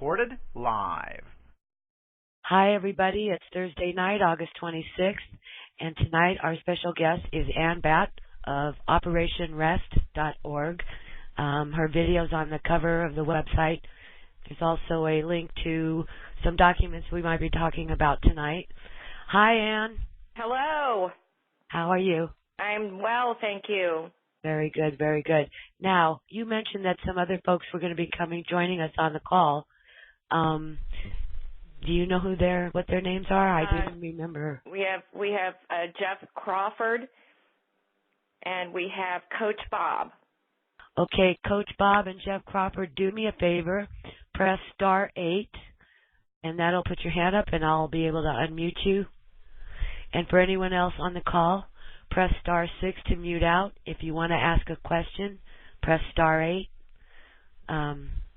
recorded live. Hi, everybody. It's Thursday night, August 26th, and tonight our special guest is Ann Batt of OperationRest.org. Her video's on the cover of the website. There's also a link to some documents we might be talking about tonight. Hi, Ann. Hello. How are you? I'm well, thank you. Very good, very good. Now, you mentioned that some other folks were going to be joining us on the call. Do you know what their names are? I didn't remember. We have Jeff Crawford, and we have Coach Bob. Okay, Coach Bob and Jeff Crawford, do me a favor. Press *8, and that'll put your hand up, and I'll be able to unmute you. And for anyone else on the call, press *6 to mute out. If you want to ask a question, press *8.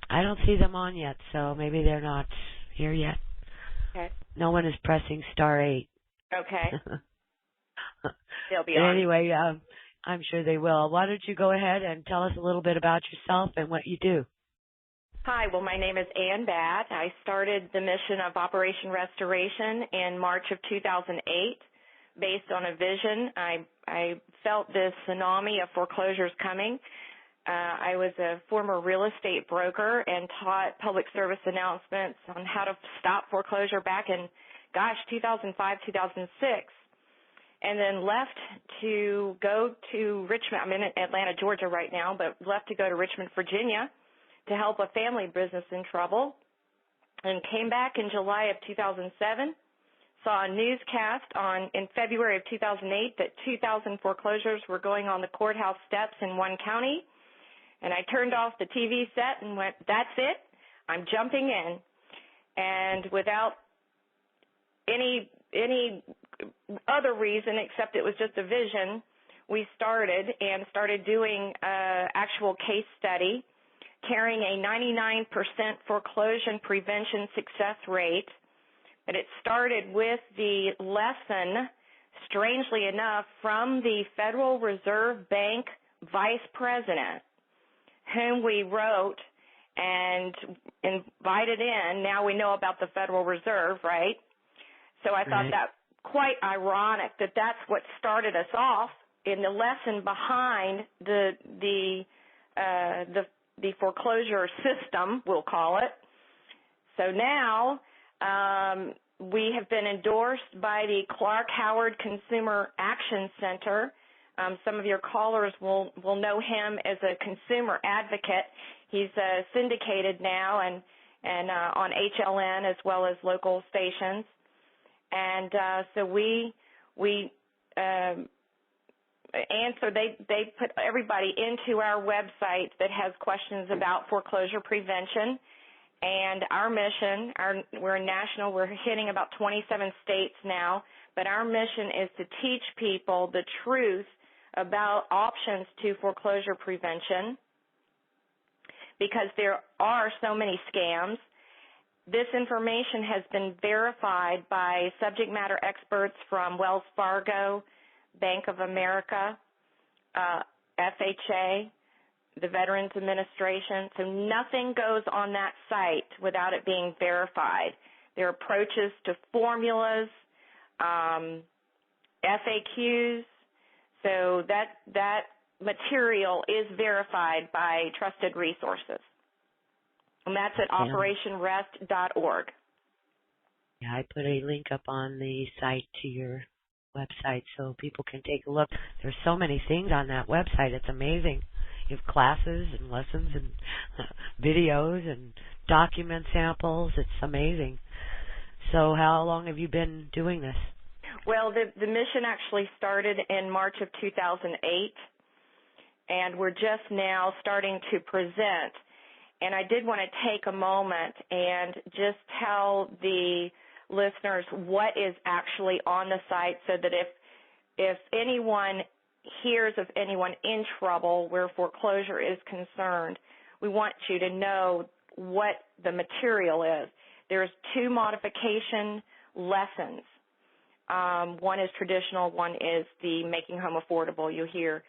I don't see them on yet, so maybe they're not here yet. Okay. No one is pressing *8. Okay. They'll be on. Anyway, I'm sure they will. Why don't you go ahead and tell us a little bit about yourself and what you do? Hi, well, my name is Ann Batt. I started the mission of Operation Restoration in March of 2008 based on a vision. I felt this tsunami of foreclosures coming. I was a former real estate broker and taught public service announcements on how to stop foreclosure back in, 2005, 2006. And then left to go to Richmond. I'm in Atlanta, Georgia right now, but left to go to Richmond, Virginia to help a family business in trouble. And came back in July of 2007, saw a newscast in February of 2008 that 2,000 foreclosures were going on the courthouse steps in one county. And I turned off the TV set and went, that's it, I'm jumping in. And without any other reason except it was just a vision, we started doing actual case study, carrying a 99% foreclosure prevention success rate. But it started with the lesson, strangely enough, from the Federal Reserve Bank Vice President, whom we wrote and invited in. Now we know about the Federal Reserve, right? So I thought that quite ironic that that's what started us off in the lesson behind the foreclosure system, we'll call it. So now we have been endorsed by the Clark Howard Consumer Action Center. Some of your callers will know him as a consumer advocate. He's syndicated now and on HLN as well as local stations. And so we answer. They put everybody into our website that has questions about foreclosure prevention. And our mission, we're national. We're hitting about 27 states now. But our mission is to teach people the truth about options to foreclosure prevention because there are so many scams. This information has been verified by subject matter experts from Wells Fargo, Bank of America, FHA, the Veterans Administration. So nothing goes on that site without it being verified. There are approaches to formulas, FAQs. So that material is verified by trusted resources. And that's at OperationRest.org. Yeah, I put a link up on the site to your website so people can take a look. There's so many things on that website. It's amazing. You have classes and lessons and videos and document samples. It's amazing. So how long have you been doing this? Well, the mission actually started in March of 2008, and we're just now starting to present. And I did want to take a moment and just tell the listeners what is actually on the site so that if anyone hears of anyone in trouble where foreclosure is concerned, we want you to know what the material is. There's 2 modification lessons. One is traditional, one is the making home affordable you hear.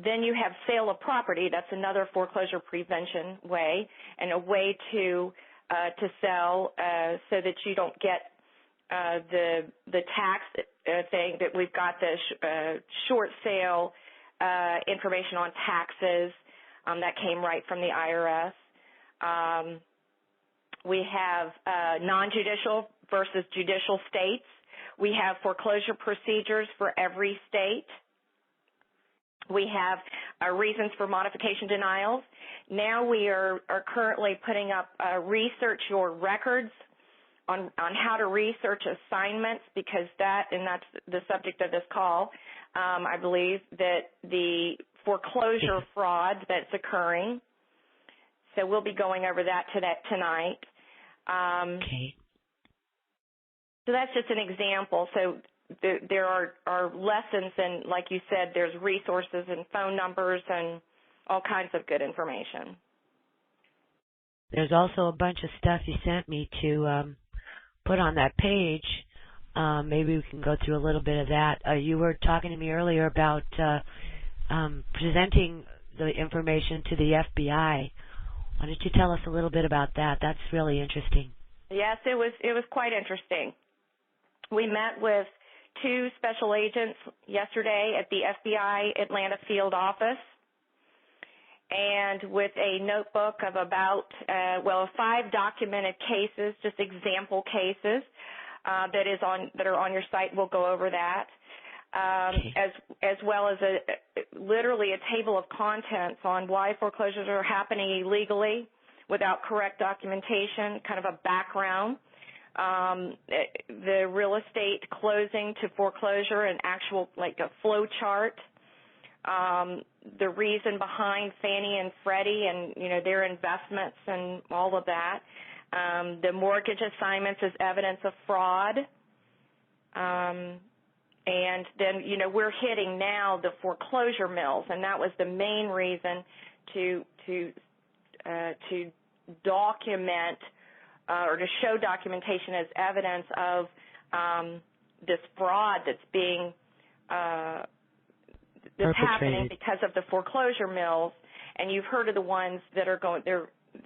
Then you have sale of property. That's another foreclosure prevention way and a way to to sell so that you don't get the tax thing that we've got the short sale information on taxes that came right from the IRS. We have non-judicial versus judicial states. We have foreclosure procedures for every state. We have reasons for modification denials. Now we are currently putting up research your records on how to research assignments, because that's the subject of this call. I believe that the foreclosure fraud that's occurring. So we'll be going over that tonight. Okay. So that's just an example. So there are lessons, and like you said, there's resources and phone numbers and all kinds of good information. There's also a bunch of stuff you sent me to put on that page. Maybe we can go through a little bit of that. You were talking to me earlier about presenting the information to the FBI. Why don't you tell us a little bit about that? That's really interesting. Yes, it was quite interesting. We met with 2 special agents yesterday at the FBI Atlanta field office, and with a notebook of about 5 documented cases, just example cases that are on your site. We'll go over that, as well as literally a table of contents on why foreclosures are happening illegally without correct documentation, kind of a background. The real estate closing to foreclosure, an actual, like a flow chart, the reason behind Fannie and Freddie and, their investments and all of that, the mortgage assignments as evidence of fraud, and then, we're hitting now the foreclosure mills, and that was the main reason to document or to show documentation as evidence of this fraud that's being that's happening because of the foreclosure mills. And you've heard of the ones that are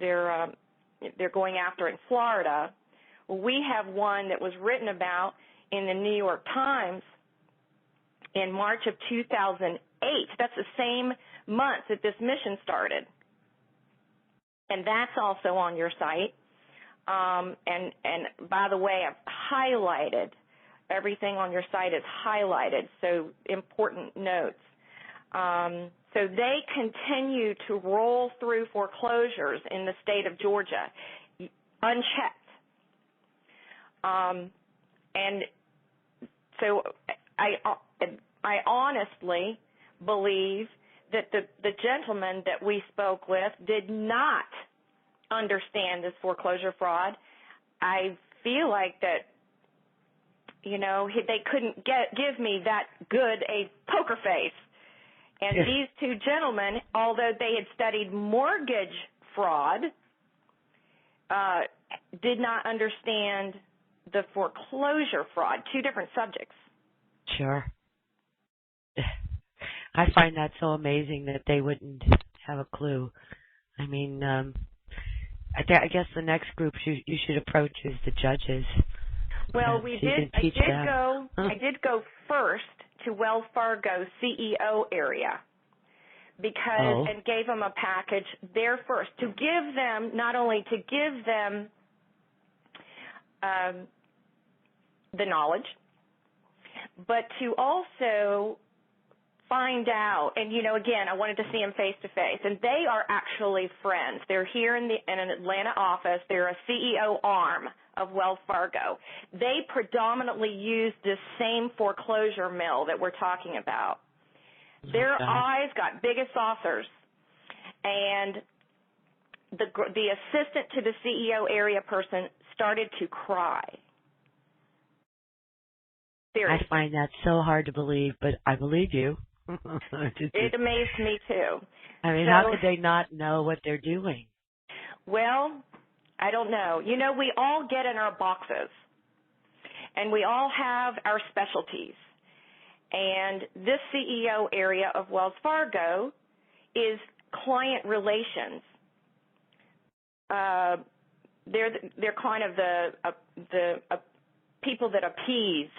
they're going after in Florida. Well, we have one that was written about in the New York Times in March of 2008. That's the same month that this mission started. And that's also on your site. And by the way, I've highlighted everything on your site is highlighted, so important notes. So they continue to roll through foreclosures in the state of Georgia, unchecked. And so I honestly believe that the gentleman that we spoke with did not understand this foreclosure fraud. I feel like that, they couldn't give me that good a poker face. And these 2 gentlemen, although they had studied mortgage fraud, did not understand the foreclosure fraud, 2 different subjects. Sure. I find that so amazing that they wouldn't have a clue. I mean, I guess the next group you should approach is the judges. Well, I did go first to Wells Fargo CEO area and gave them a package there first to give them, not only to give them the knowledge, but to also find out, and again, I wanted to see them face to face, and they are actually friends. They're here in an Atlanta office. They're a CEO arm of Wells Fargo. They predominantly use this same foreclosure mill that we're talking about. Their eyes got big as saucers, and the assistant to the CEO area person started to cry. Seriously. I find that so hard to believe, but I believe you. It amazed me too. I mean, how could they not know what they're doing? Well, I don't know. We all get in our boxes, and we all have our specialties. And this CEO area of Wells Fargo is client relations, they're kind of the people that appease.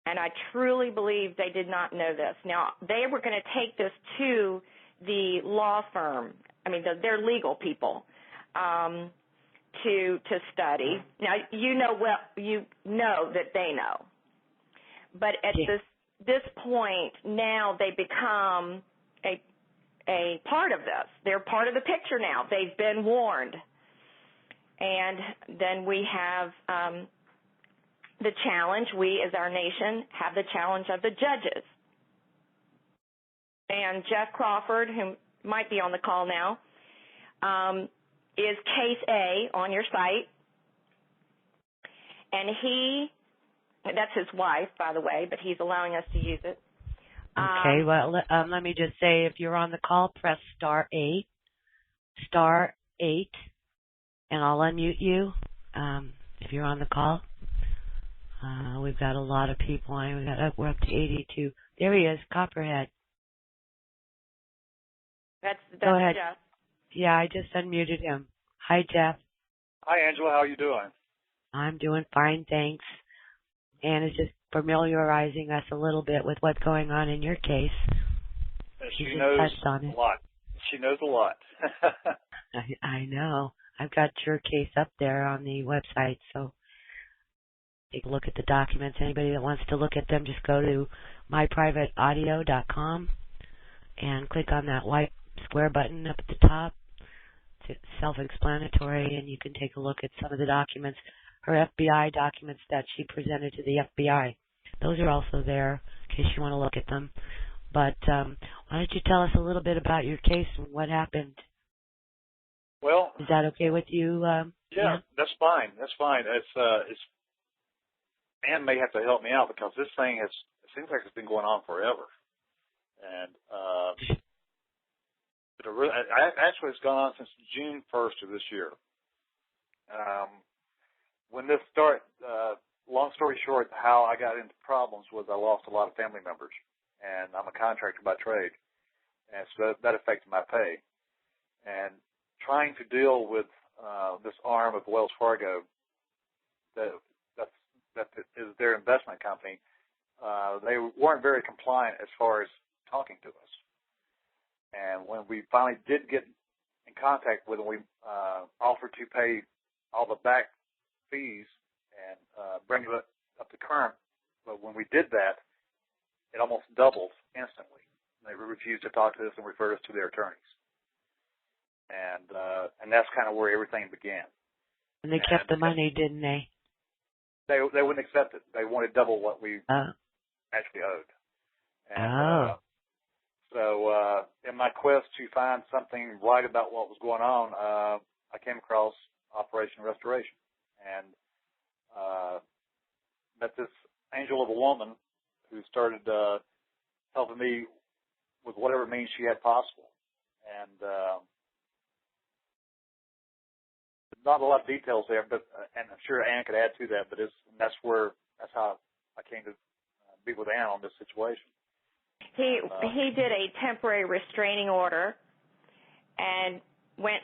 And I truly believe they did not know this. Now, they were going to take this to the law firm. I mean, they're legal people to study. Now, you know that they know. But at this point, now they become a part of this. They're part of the picture now. They've been warned. And then we have the challenge. We, as our nation, have the challenge of the judges. And Jeff Crawford, who might be on the call now, is case A on your site. And that's his wife, by the way, but he's allowing us to use it. Okay, well, let me just say, if you're on the call, press *8, and I'll unmute you if you're on the call. We've got a lot of people on. We're up to 82. There he is, Copperhead. That's Go ahead. Jeff. Yeah, I just unmuted him. Hi, Jeff. Hi, Angela. How are you doing? I'm doing fine, thanks. Anne is just familiarizing us a little bit with what's going on in your case. She knows on it. a lot. She knows a lot. I know. I've got your case up there on the website, so take a look at the documents. Anybody that wants to look at them, just go to myprivateaudio.com and click on that white square button up at the top. It's self-explanatory, and you can take a look at some of the documents, her FBI documents that she presented to the FBI. Those are also there in case you want to look at them. But why don't you tell us a little bit about your case and what happened? Well, is that okay with you? Yeah, that's fine. That's fine. It's Ann may have to help me out because this thing it seems like it's been going on forever, and actually it's gone on since June 1st of this year. When this started, long story short, how I got into problems was I lost a lot of family members, and I'm a contractor by trade, and so that affected my pay. And trying to deal with this arm of Wells Fargo that is their investment company, they weren't very compliant as far as talking to us. And when we finally did get in contact with them, we offered to pay all the back fees and bring it up to current. But when we did that, it almost doubled instantly. They refused to talk to us and referred us to their attorneys. And that's kind of where everything began. And they kept the money, didn't they? They wouldn't accept it. They wanted double what we actually owed. And, so in my quest to find something right about what was going on, I came across Operation Restoration and met this angel of a woman who started helping me with whatever means she had possible. And not a lot of details there, but and I'm sure Ann could add to that. But that's how I came to be with Ann on this situation. He did a temporary restraining order and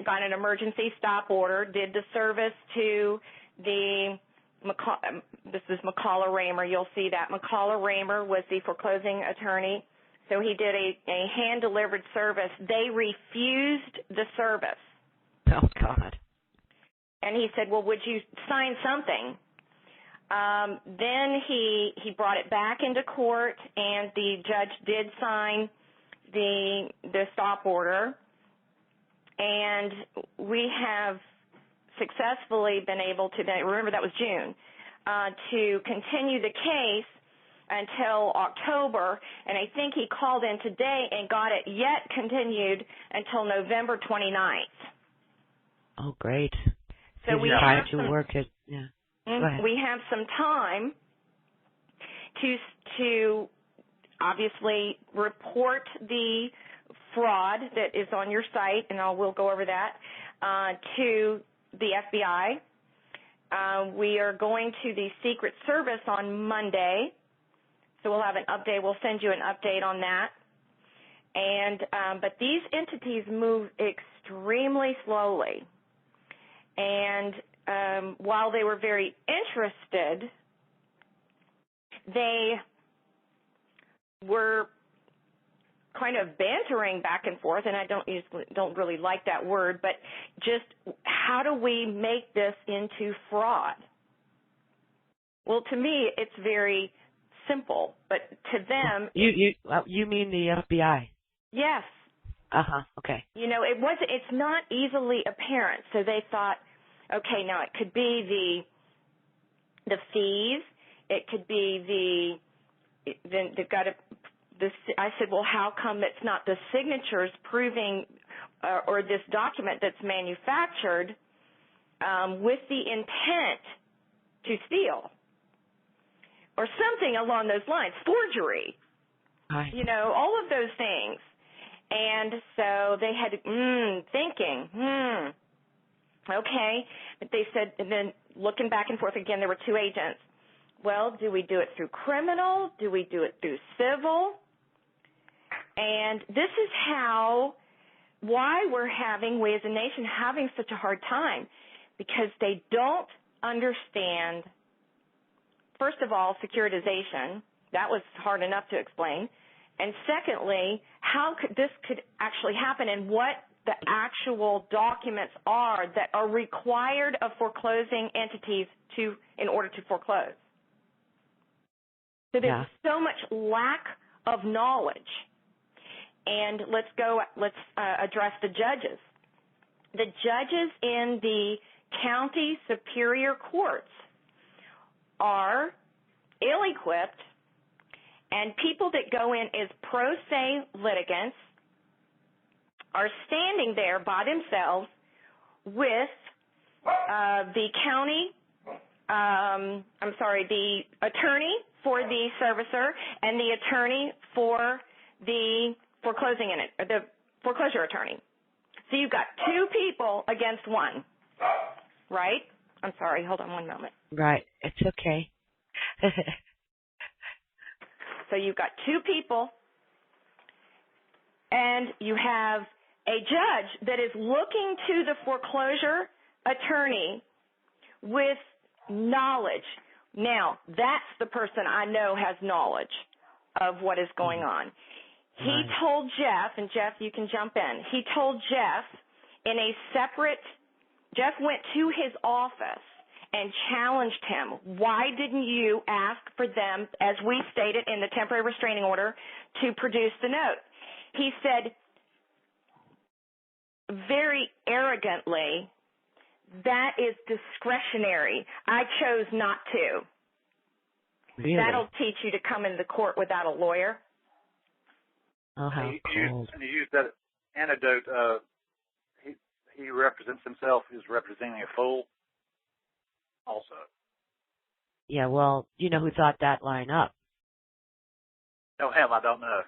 got an emergency stop order. Did the service to this is McCullough Raymer. You'll see that McCullough Raymer was the foreclosing attorney. So he did a hand delivered service. They refused the service. Oh God. And he said, well, would you sign something? Then he brought it back into court, and the judge did sign the stop order. And we have successfully been able to, remember that was June, to continue the case until October. And I think he called in today and got it yet continued until November 29th. Oh, great. So we have we have some time to obviously report the fraud that is on your site, and we'll go over that, to the FBI. We are going to the Secret Service on Monday, so we'll have an update. We'll send you an update on that. And but these entities move extremely slowly. And while they were very interested, they were kind of bantering back and forth, and I don't really like that word, but just how do we make this into fraud? Well, to me, it's very simple, but to them, you mean the FBI? Yes. Okay. You know, it's not easily apparent, so they thought, okay, now it could be the fees, it could be I said, well, how come it's not the signatures proving or this document that's manufactured with the intent to steal or something along those lines, forgery, you know, all of those things. And so they had thinking, okay. But they said, and then looking back and forth again, there were two agents. Well, do we do it through criminal? Do we do it through civil? And this is why we as a nation having such a hard time, because they don't understand, first of all, securitization. That was hard enough to explain. And secondly, how this could actually happen and what the actual documents are that are required of foreclosing entities in order to foreclose. So there's so much lack of knowledge. And let's address the judges. The judges in the county superior courts are ill-equipped, and people that go in as pro se litigants are standing there by themselves with the attorney for the servicer and the attorney for the the foreclosure attorney. So you've got two people against one, right? I'm sorry, hold on one moment. Right, it's okay. So you've got two people, and you have a judge that is looking to the foreclosure attorney with knowledge. Now, that's the person I know has knowledge of what is going on. He told Jeff, and Jeff, you can jump in. He told Jeff Jeff went to his office and challenged him. Why didn't you ask for them, as we stated in the temporary restraining order, to produce the note? He said very arrogantly, that is discretionary. I chose not to. Really? That'll teach you to come into the court without a lawyer. Oh, how cold. And he used that anecdote. He represents himself as representing a fool also. Yeah, well, you know who thought that line up? No, him, I don't know.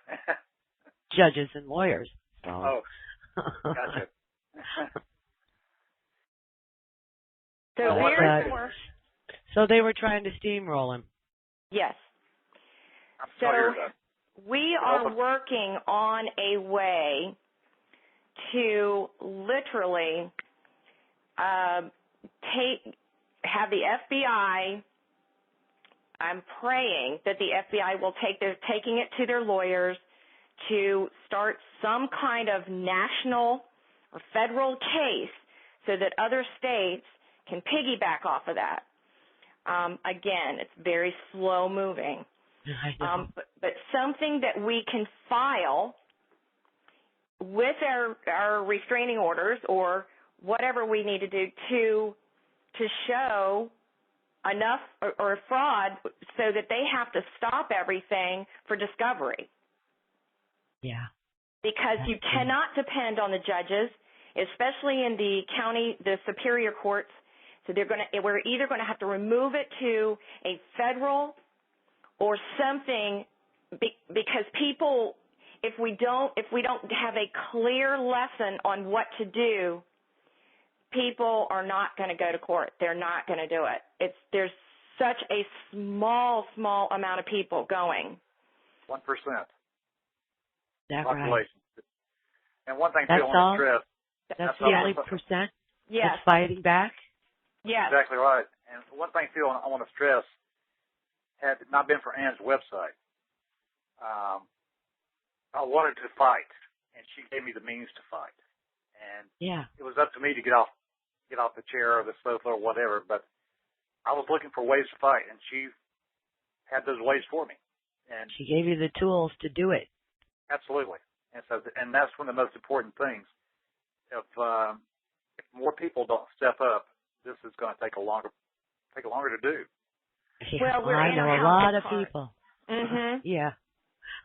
Judges and lawyers. So. Oh, gotcha. So they were trying to steamroll him. Yes. I'm sorry. We are working on a way to literally have the FBI. I'm praying that the FBI will they're taking it to their lawyers to start some kind of national or federal case so that other states can piggyback off of that. Again, it's very slow moving. But something that we can file with our restraining orders or whatever we need to do to show enough or fraud so that they have to stop everything for discovery. Yeah. Because you cannot depend on the judges, especially in the superior courts. So we're either going to have to remove it to a federal or something, because people, if we don't have a clear lesson on what to do, people are not going to go to court. They're not going to do it. There's such a small amount of people going. 1%. That's population. Right. And one thing that's too, I want to stress. That's the only percent yes. that's fighting back? Yes. Exactly right. And one thing, Phil, I want to stress, had it not been for Ann's website, I wanted to fight, and she gave me the means to fight. And it was up to me to get off the chair or the sofa or whatever, but I was looking for ways to fight, and she had those ways for me. And she gave you the tools to do it. Absolutely. And so, and that's one of the most important things. If more people don't step up, this is going to take longer to do. Yeah, well, I know a lot of part. people. Mm-hmm. Yeah.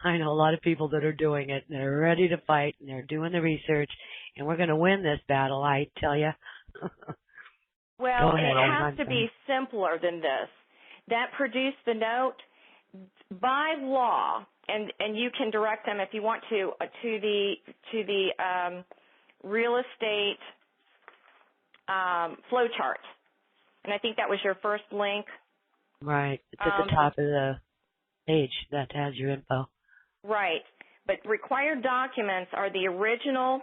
I know a lot of people that are doing it, and they're ready to fight, and they're doing the research, and we're going to win this battle, I tell you. Well, it has to be simpler than this. That produced the note by law, and you can direct them if you want to the real estate flow chart. And I think that was your first link. Right. It's at the top of the page that has your info. Right. But required documents are the original,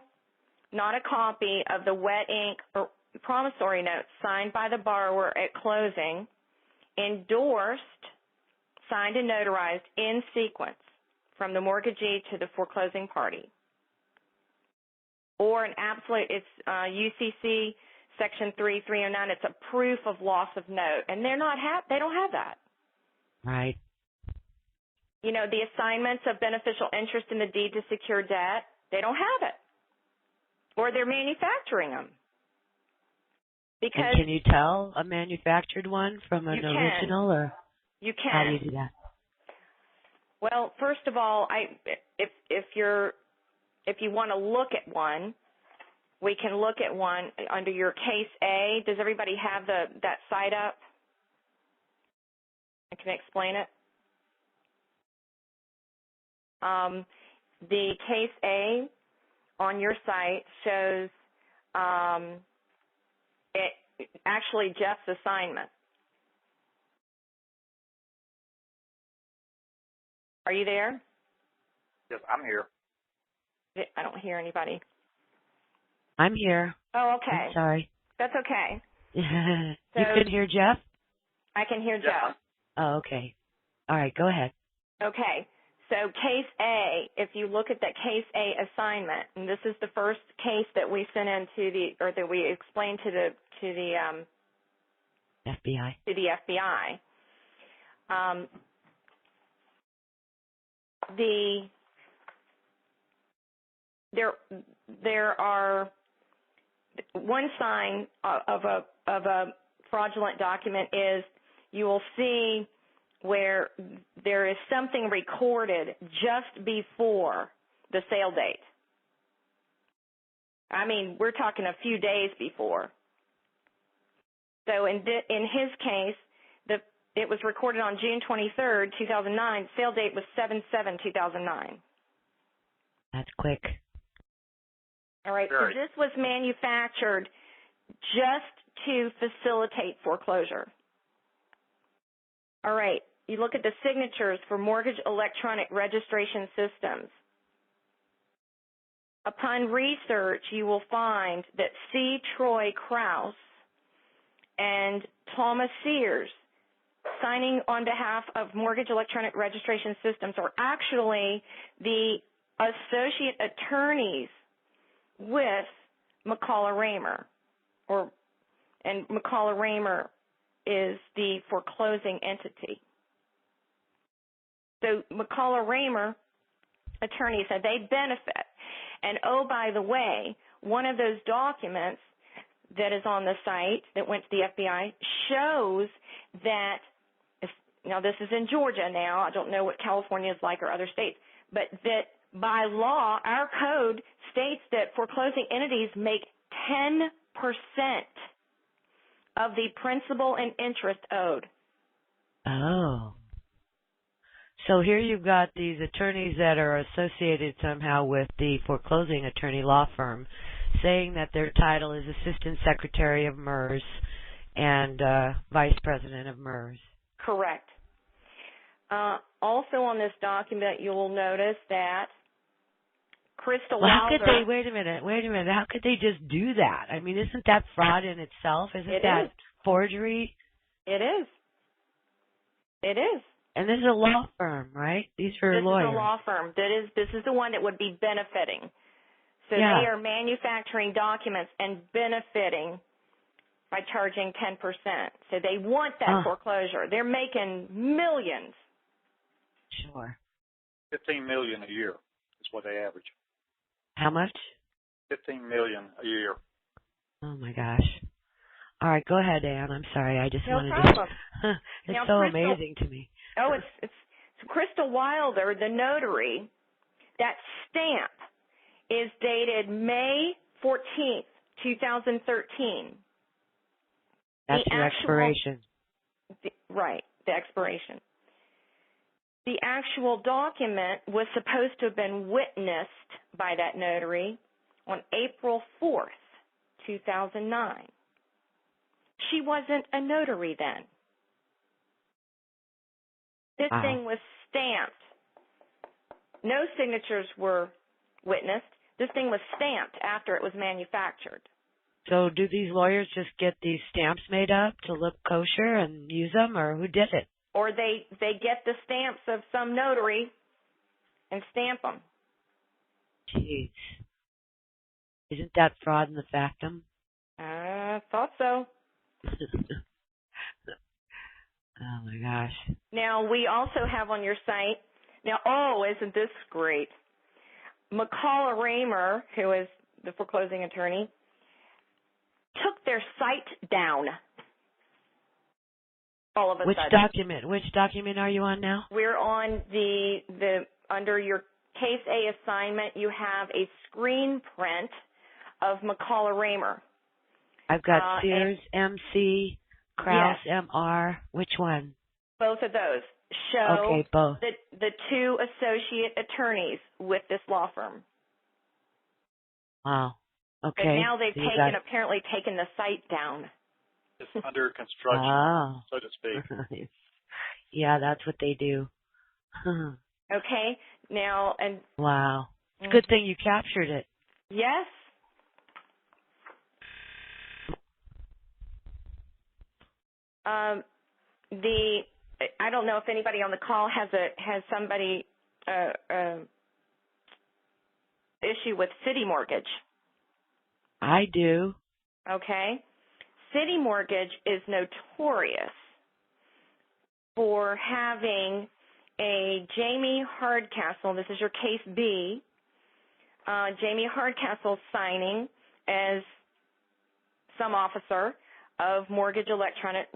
not a copy of the wet ink or promissory note signed by the borrower at closing, endorsed, signed and notarized in sequence from the mortgagee to the foreclosing party. Or an absolute, it's UCC Section 3309, it's a proof of loss of note. And they don't have that. Right. You know, the assignments of beneficial interest in the deed to secure debt, they don't have it. Or they're manufacturing them. Because and can you tell a manufactured one from an original, or you can? How do you do that? Well, first of all, if you want to look at one, we can look at one under your Case A. Does everybody have that site up? I can explain it. The Case A on your site shows actually Jeff's assignment. Are you there? Yes, I'm here. I don't hear anybody. I'm here. Oh, okay. I'm sorry. That's okay. You can hear Jeff? I can hear Jeff. Oh, okay. All right, go ahead. Okay. So Case A, if you look at that Case A assignment, and this is the first case that we sent in that we explained to the FBI. To the FBI. There are one sign of a fraudulent document is you will see where there is something recorded just before the sale date. I mean, we're talking a few days before. So in his case, it was recorded on June 23rd, 2009. Sale date was 7/7/2009. That's quick. All right, so this was manufactured just to facilitate foreclosure. All right, you look at the signatures for mortgage electronic registration systems. Upon research, you will find that C. Troy Krause and Thomas Sears, signing on behalf of mortgage electronic registration systems, are actually the associate attorneys with McCullough Raymer, and McCullough Raymer is the foreclosing entity. So McCullough Raymer attorneys said they benefit. And oh, by the way, one of those documents that is on the site that went to the FBI shows that, now this is in Georgia now, I don't know what California is like or other states, but that by law, our code states that foreclosing entities make 10% of the principal and interest owed. Oh. So here you've got these attorneys that are associated somehow with the foreclosing attorney law firm, saying that their title is Assistant Secretary of MERS and Vice President of MERS. Correct. Also on this document, you will notice that Crystal Well, how could Wilder. they, wait a minute, how could they just do that? I mean, isn't that fraud in itself? Isn't that forgery? It is. It is. And this is a law firm, right? These are lawyers. This is a law firm. This is the one that would be benefiting. So Yeah. they are manufacturing documents and benefiting by charging 10%. So they want that foreclosure. They're making millions. Sure. $15 million a year is what they average. How much? $15 million a year. Oh my gosh. All right, go ahead, Ann. I'm sorry. I just wanted problem. to. It's Now, so Crystal, amazing to me. Oh, it's Crystal Wilder, the notary. That stamp is dated May 14th, 2013. That's your expiration. Right, the expiration. The actual document was supposed to have been witnessed by that notary on April 4th, 2009. She wasn't a notary then. This thing was stamped. No signatures were witnessed. This thing was stamped after it was manufactured. So do these lawyers just get these stamps made up to look kosher and use them, or who did it? Or they get the stamps of some notary and stamp them. Jeez. Isn't that fraud in the factum? I thought so. Oh, my gosh. Now, we also have on your site, isn't this great? McCullough Raymer, who is the foreclosing attorney, took their site down all of a sudden. Which document are you on now? We're on the under your Case A assignment, you have a screen print of McCullough Raymer. I've got Sears, MC, Krause, yes. MR. Which one? Both of those show both. the two associate attorneys with this law firm. Wow. Okay. But now they've apparently taken the site down. It's under construction, so to speak. Yeah, that's what they do. Okay. Now, and wow. It's a good thing you captured it. Yes. I don't know if anybody on the call has somebody issue with City Mortgage. I do. Okay. City Mortgage is notorious for having a Jamie Hardcastle, this is your Case B, Jamie Hardcastle signing as some officer of Mortgage Electronic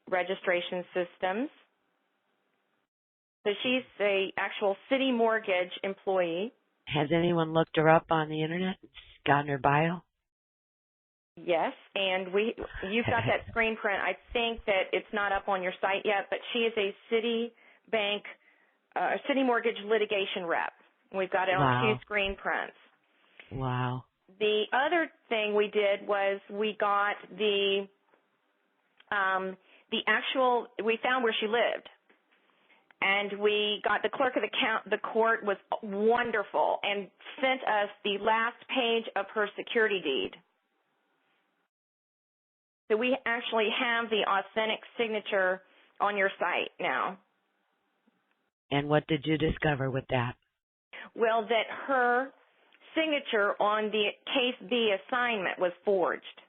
Registration Systems. So she's the actual City Mortgage employee. Has anyone looked her up on the internet? Gotten her bio? Yes, and you've got that screen print. I think that it's not up on your site yet, but she is a City Mortgage litigation rep. We've got it on 2 screen prints. Wow. The other thing we did was we got we found where she lived. And we got the clerk of the court was wonderful and sent us the last page of her security deed. So we actually have the authentic signature on your site now. And what did you discover with that? Well, that her signature on the Case B assignment was forged.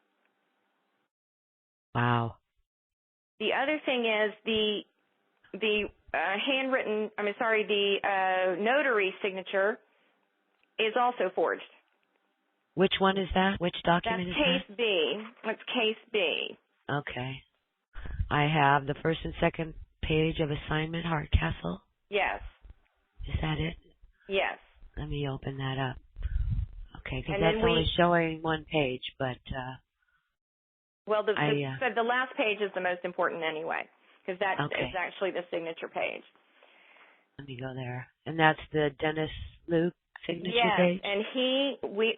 Wow. The other thing is the notary signature is also forged. Which one is that? Which document is that? That's Case B. It's Case B. Okay. I have the first and second page of assignment, Hardcastle. Yes. Is that it? Yes. Let me open that up. Okay, because that's only showing one page, but... well, the last page is the most important anyway, because that is actually the signature page. Let me go there. And that's the Dennis Luke signature page? Yes, and we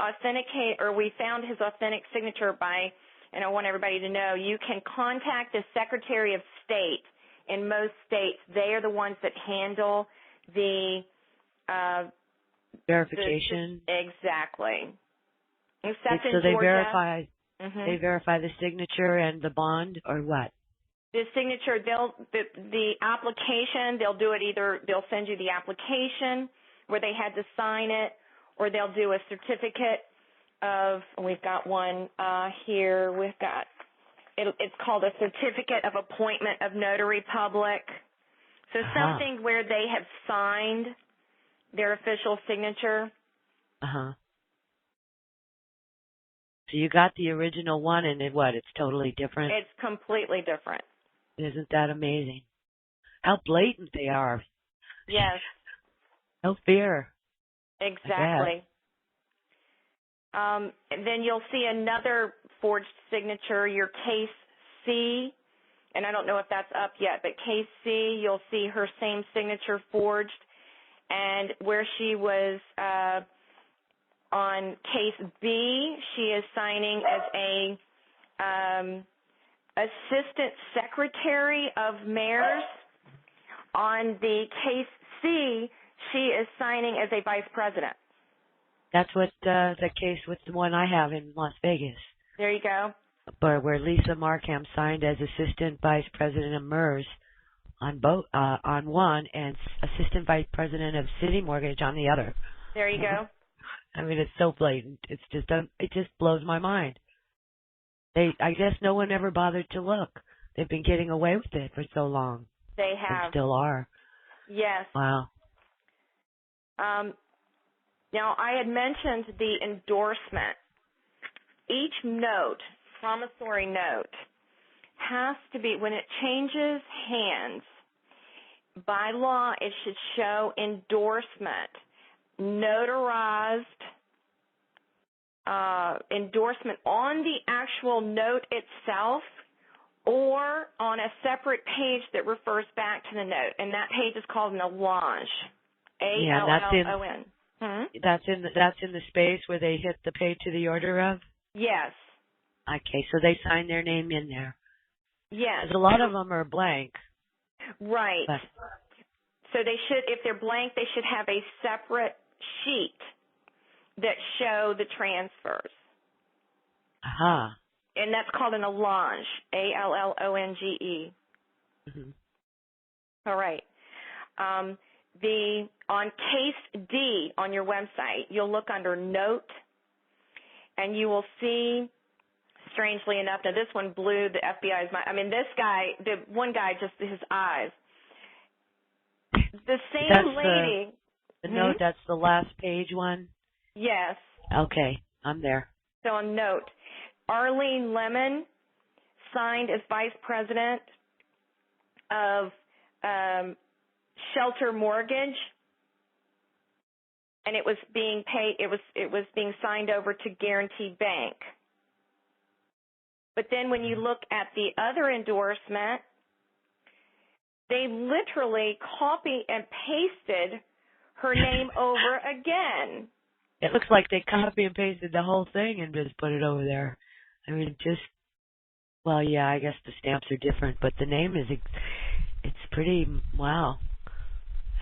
found his authentic signature by, and I want everybody to know, you can contact the Secretary of State in most states. They are the ones that handle the verification. Exactly. Except in So they Georgia. they verify the signature and the bond, or what? The signature, the application, they'll do it either, they'll send you the application where they had to sign it, or they'll do a certificate of, we've got one here, it's called a certificate of appointment of notary public. So something where they have signed their official signature. So you got the original one, and it's totally different? It's completely different. Isn't that amazing? How blatant they are. Yes. No fear. Exactly. And then you'll see another forged signature, your case C, and I don't know if that's up yet, but case C, you'll see her same signature forged, and where she was on case B, she is signing as a assistant secretary of mayors. On the case C, she is signing as a vice president. That's what the case with the one I have in Las Vegas. There you go. But where Lisa Markham signed as assistant vice president of MERS on one, and assistant vice president of City Mortgage on the other. There you go. I mean, it's so blatant. It just blows my mind. I guess no one ever bothered to look. They've been getting away with it for so long. They have. And still are. Yes. Wow. Now, I had mentioned the endorsement. Each note, promissory note, has to be, when it changes hands, by law, it should show endorsement, notarized endorsement on the actual note itself or on a separate page that refers back to the note, and that page is called an allonge. A-L-L-O-N. That's in the space where they hit the pay to the order of? Yes. Okay, so they sign their name in there. Yes. 'Cause a lot of them are blank. Right. But so they should, if they're blank, they should have a separate sheet that show the transfers. And that's called an allonge, A-L-L-O-N-G-E. All right. On case D on your website, you'll look under note, and you will see, strangely enough, now this one blew the FBI's mind. I mean, this guy, the one guy, just his eyes. The same lady. The note, that's the last page one? Yes. Okay, I'm there. So on note, Arlene Lemon signed as vice president of Shelter Mortgage, and it was being paid. It was being signed over to Guarantee Bank. But then when you look at the other endorsement, they literally copy and pasted her name over again. It looks like they copy and pasted the whole thing and just put it over there. I mean, well, yeah, I guess the stamps are different, but the name is, it's pretty, wow.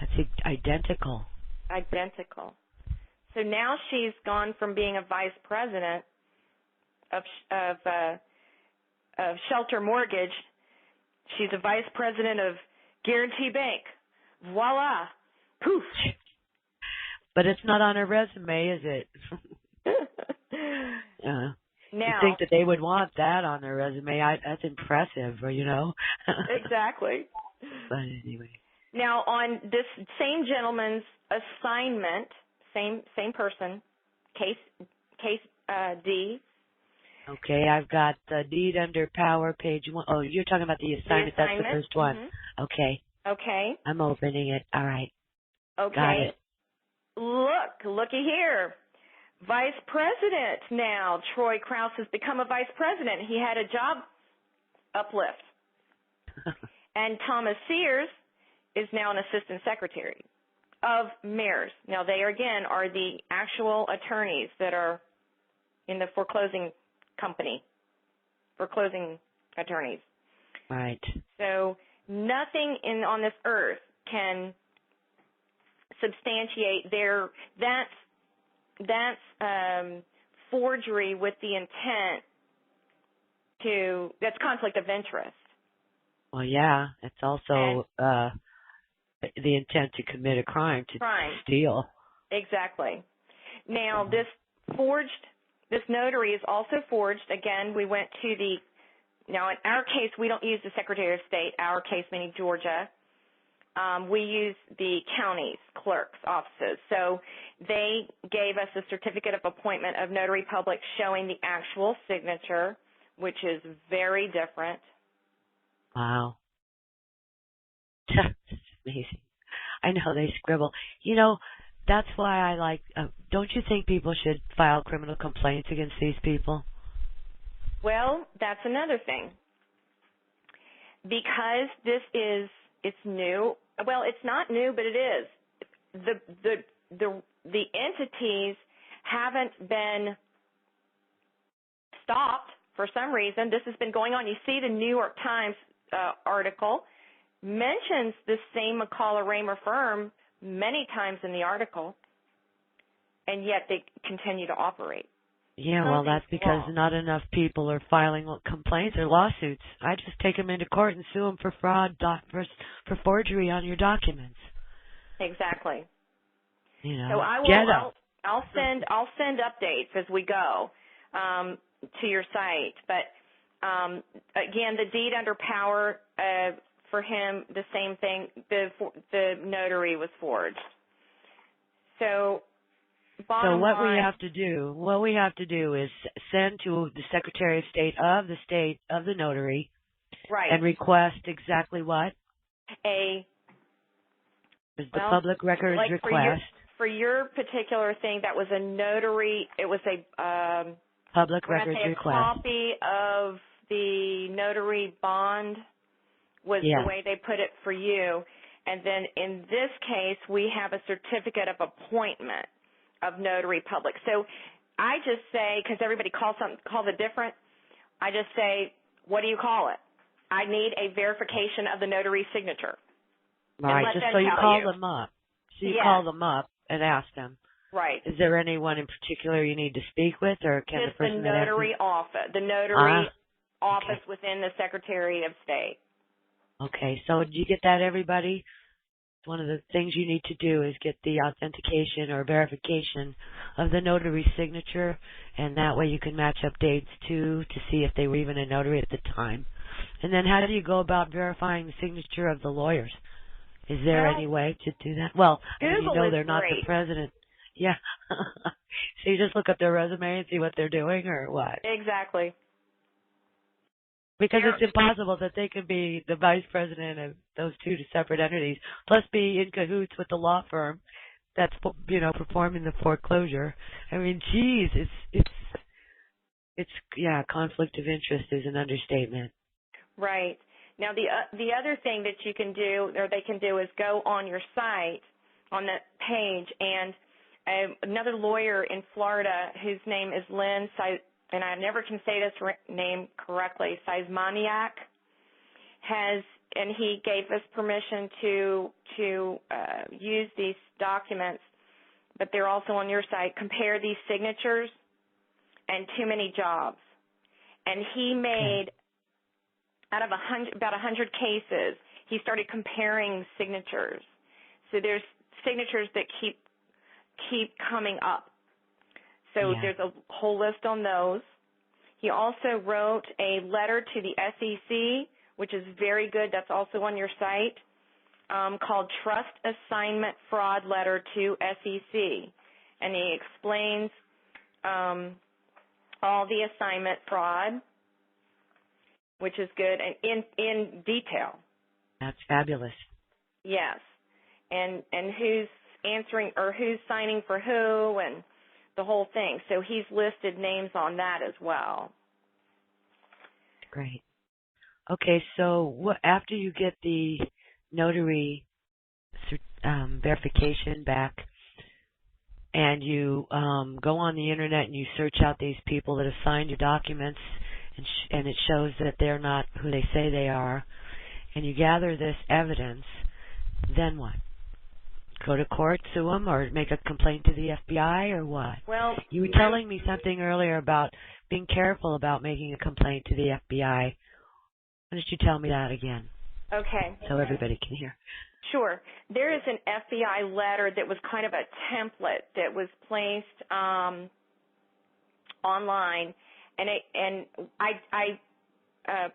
That's identical. Identical. So now she's gone from being a vice president of Shelter Mortgage. She's a vice president of Guarantee Bank. Voila. Poof. But it's not on her resume, is it? Now, you'd think that they would want that on their resume. That's impressive, you know? Exactly. But anyway. Now, on this same gentleman's assignment, same person, case D. Okay, I've got the deed under power, page 1. Oh, you're talking about the assignment. That's the first one. Okay. Okay. I'm opening it. All right. Okay. Got it. Looky here. Vice President now. Troy Krause has become a vice president. He had a job uplift. And Thomas Sears is now an assistant secretary of mayors. Now, they, again, are the actual attorneys that are in the foreclosing company, foreclosing attorneys. Right. So nothing on this earth can substantiate that's forgery with the intent that's conflict of interest. Well, yeah, it's also the intent to commit a crime, to steal. Exactly. Now, this notary is also forged. Again, we went to now in our case, we don't use the Secretary of State, our case meaning Georgia. We use the county's clerk's offices. So they gave us a certificate of appointment of notary public showing the actual signature, which is very different. Wow. That's amazing. I know they scribble. You know, that's why I like, don't you think people should file criminal complaints against these people? Well, that's another thing. Because it's new. Well, it's not new, but it is. The entities haven't been stopped for some reason. This has been going on. You see the New York Times article mentions this same McCullough-Raymer firm many times in the article, and yet they continue to operate. Yeah, well, that's because not enough people are filing complaints or lawsuits. I just take them into court and sue them for fraud, for forgery on your documents. Exactly. You know, so I'll send updates as we go to your site. But again, the deed under power for him, the same thing. The notary was forged. So. So what we have to do is send to the Secretary of State of the notary, right, and request exactly what? The public records request. For your particular thing, that was a notary. It was a public records request. A copy of the notary bond was the way they put it for you, and then in this case, we have a certificate of appointment of notary public. So I just say, because everybody calls it different, I just say, what do you call it? I need a verification of the notary signature. Right, just so you call them up. So you call them up and ask them. Right. Is there anyone in particular you need to speak with, or can the person the notary office, the notary office within the Secretary of State. Okay, so did you get that, everybody? One of the things you need to do is get the authentication or verification of the notary signature, and that way you can match up dates to see if they were even a notary at the time. And then how do you go about verifying the signature of the lawyers? Is there any way to do that? Well, you know they're not the president. Yeah. So you just look up their resume and see what they're doing, or what? Exactly. Because it's impossible that they could be the vice president of those two separate entities, plus be in cahoots with the law firm that's, performing the foreclosure. I mean, geez, it's conflict of interest is an understatement. Right. Now, the other thing that you can do, or they can do, is go on your site, on that page, and another lawyer in Florida whose name is Lynn, and I never can say this name correctly, Seismaniak, and he gave us permission to use these documents, but they're also on your site. Compare these signatures and too many jobs. And he made, out of about 100 cases, he started comparing signatures. So there's signatures that keep coming up. So there's a whole list on those. He also wrote a letter to the SEC, which is very good. That's also on your site, called Trust Assignment Fraud Letter to SEC. And he explains all the assignment fraud, which is good, and in detail. That's fabulous. Yes. And who's answering, or who's signing for who, and the whole thing. So he's listed names on that as well. Great. Okay, so after you get the notary verification back, and you go on the internet and you search out these people that have signed your documents, and it shows that they're not who they say they are, and you gather this evidence, then what? Go to court, sue them, or make a complaint to the FBI, or what? Well, you were telling me something earlier about being careful about making a complaint to the FBI. Why don't you tell me that again? Okay. So everybody can hear. Sure. There is an FBI letter that was kind of a template that was placed online, and I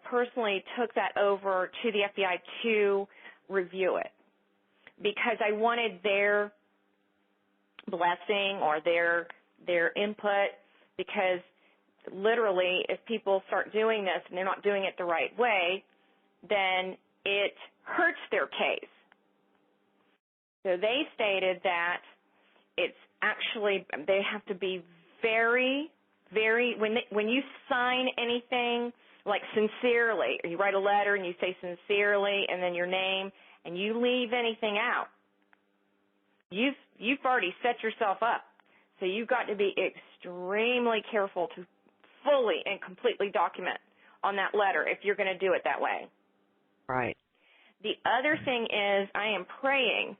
personally took that over to the FBI to review it because I wanted their blessing or their input, because literally if people start doing this and they're not doing it the right way, then it hurts their case. So they stated that it's actually, they have to be very, very, when you sign anything, like sincerely, or you write a letter and you say sincerely and then your name, and you leave anything out, you've already set yourself up. So you've got to be extremely careful to fully and completely document on that letter if you're going to do it that way. Right. The other thing is, I am praying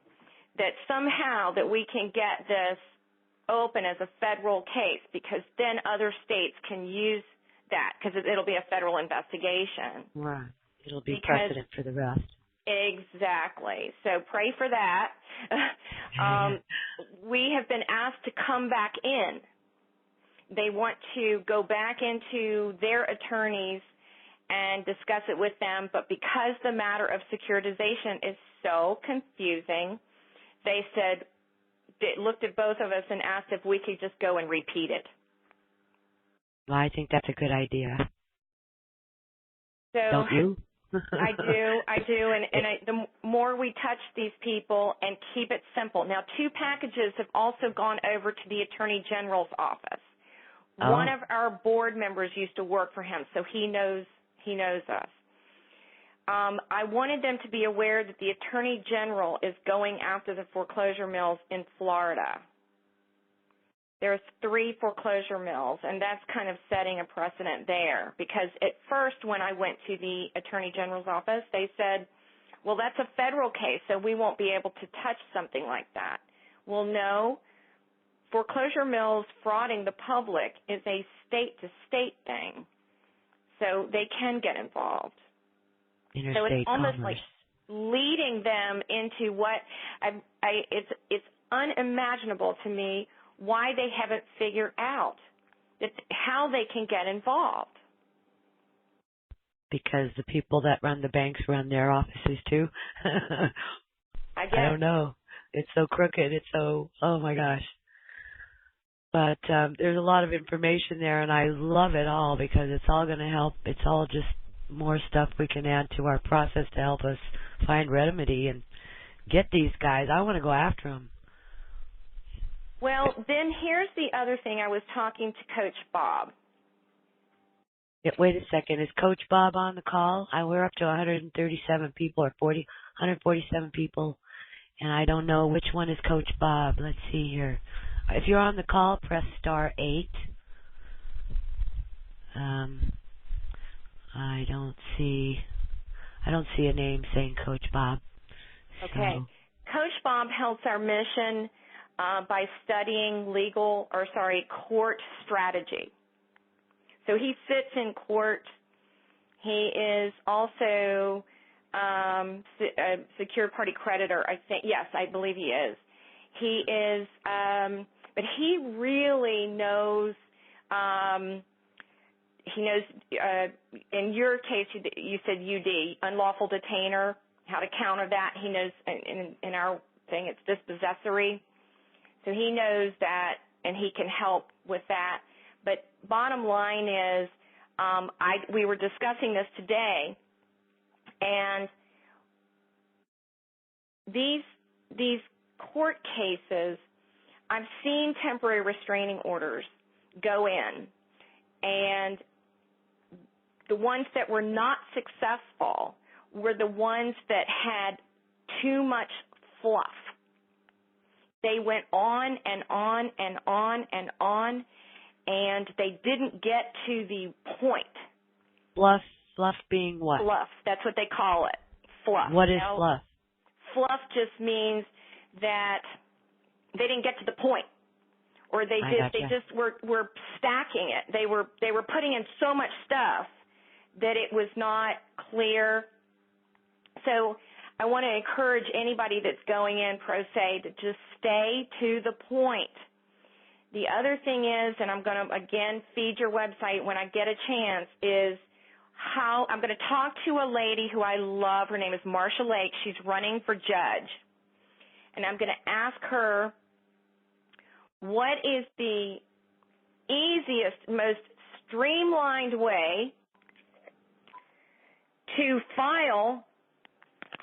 that somehow that we can get this open as a federal case, because then other states can use that, because it'll be a federal investigation. Right. It'll be precedent for the rest. Exactly. So pray for that. We have been asked to come back in. They want to go back into their attorneys and discuss it with them, but because the matter of securitization is so confusing, they said, they looked at both of us and asked if we could just go and repeat it. Well, I think that's a good idea. So don't you? I do, and the more we touch these people and keep it simple. Now, 2 packages have also gone over to the Attorney General's office. Oh. One of our board members used to work for him, so he knows us. I wanted them to be aware that the Attorney General is going after the foreclosure mills in Florida. There's 3 foreclosure mills, and that's kind of setting a precedent there, because at first when I went to the Attorney General's office, they said, well, that's a federal case, so we won't be able to touch something like that. Well, no. Foreclosure mills frauding the public is a state-to-state thing, so they can get involved. Interstate so it's almost commerce. like leading them into what it's unimaginable to me why they haven't figured out how they can get involved. Because the people that run the banks run their offices too. I guess. I don't know. It's so crooked. It's so, oh my gosh. But there's a lot of information there, and I love it all because it's all going to help. It's all just more stuff we can add to our process to help us find remedy and get these guys. I want to go after them. Well, then here's the other thing. I was talking to Coach Bob. Yeah, wait a second. Is Coach Bob on the call? We're up to 137 people, or 147 people, and I don't know which one is Coach Bob. Let's see here. If you're on the call, press *8. I don't see a name saying Coach Bob. Okay. So. Coach Bob helps our mission by studying court strategy. So he sits in court. He is also a secured party creditor, I think. Yes, I believe he is. He is, but he really knows, in your case, you said UD, unlawful detainer, how to counter that. He knows, in our thing, it's dispossessory. So he knows that, and he can help with that. But bottom line is, we were discussing this today, and these court cases, I've seen temporary restraining orders go in, and the ones that were not successful were the ones that had too much fluff. They went on and on and on and on, and they didn't get to the point. Fluff being what? Fluff. That's what they call it. Fluff. What is fluff? Fluff just means that they didn't get to the point, or they just were stacking it. They were putting in so much stuff that it was not clear. So I want to encourage anybody that's going in pro se to just stay to the point. The other thing is, and I'm going to, again, feed your website when I get a chance, is how I'm going to talk to a lady who I love. Her name is Marsha Lake. She's running for judge. And I'm going to ask her what is the easiest, most streamlined way to file,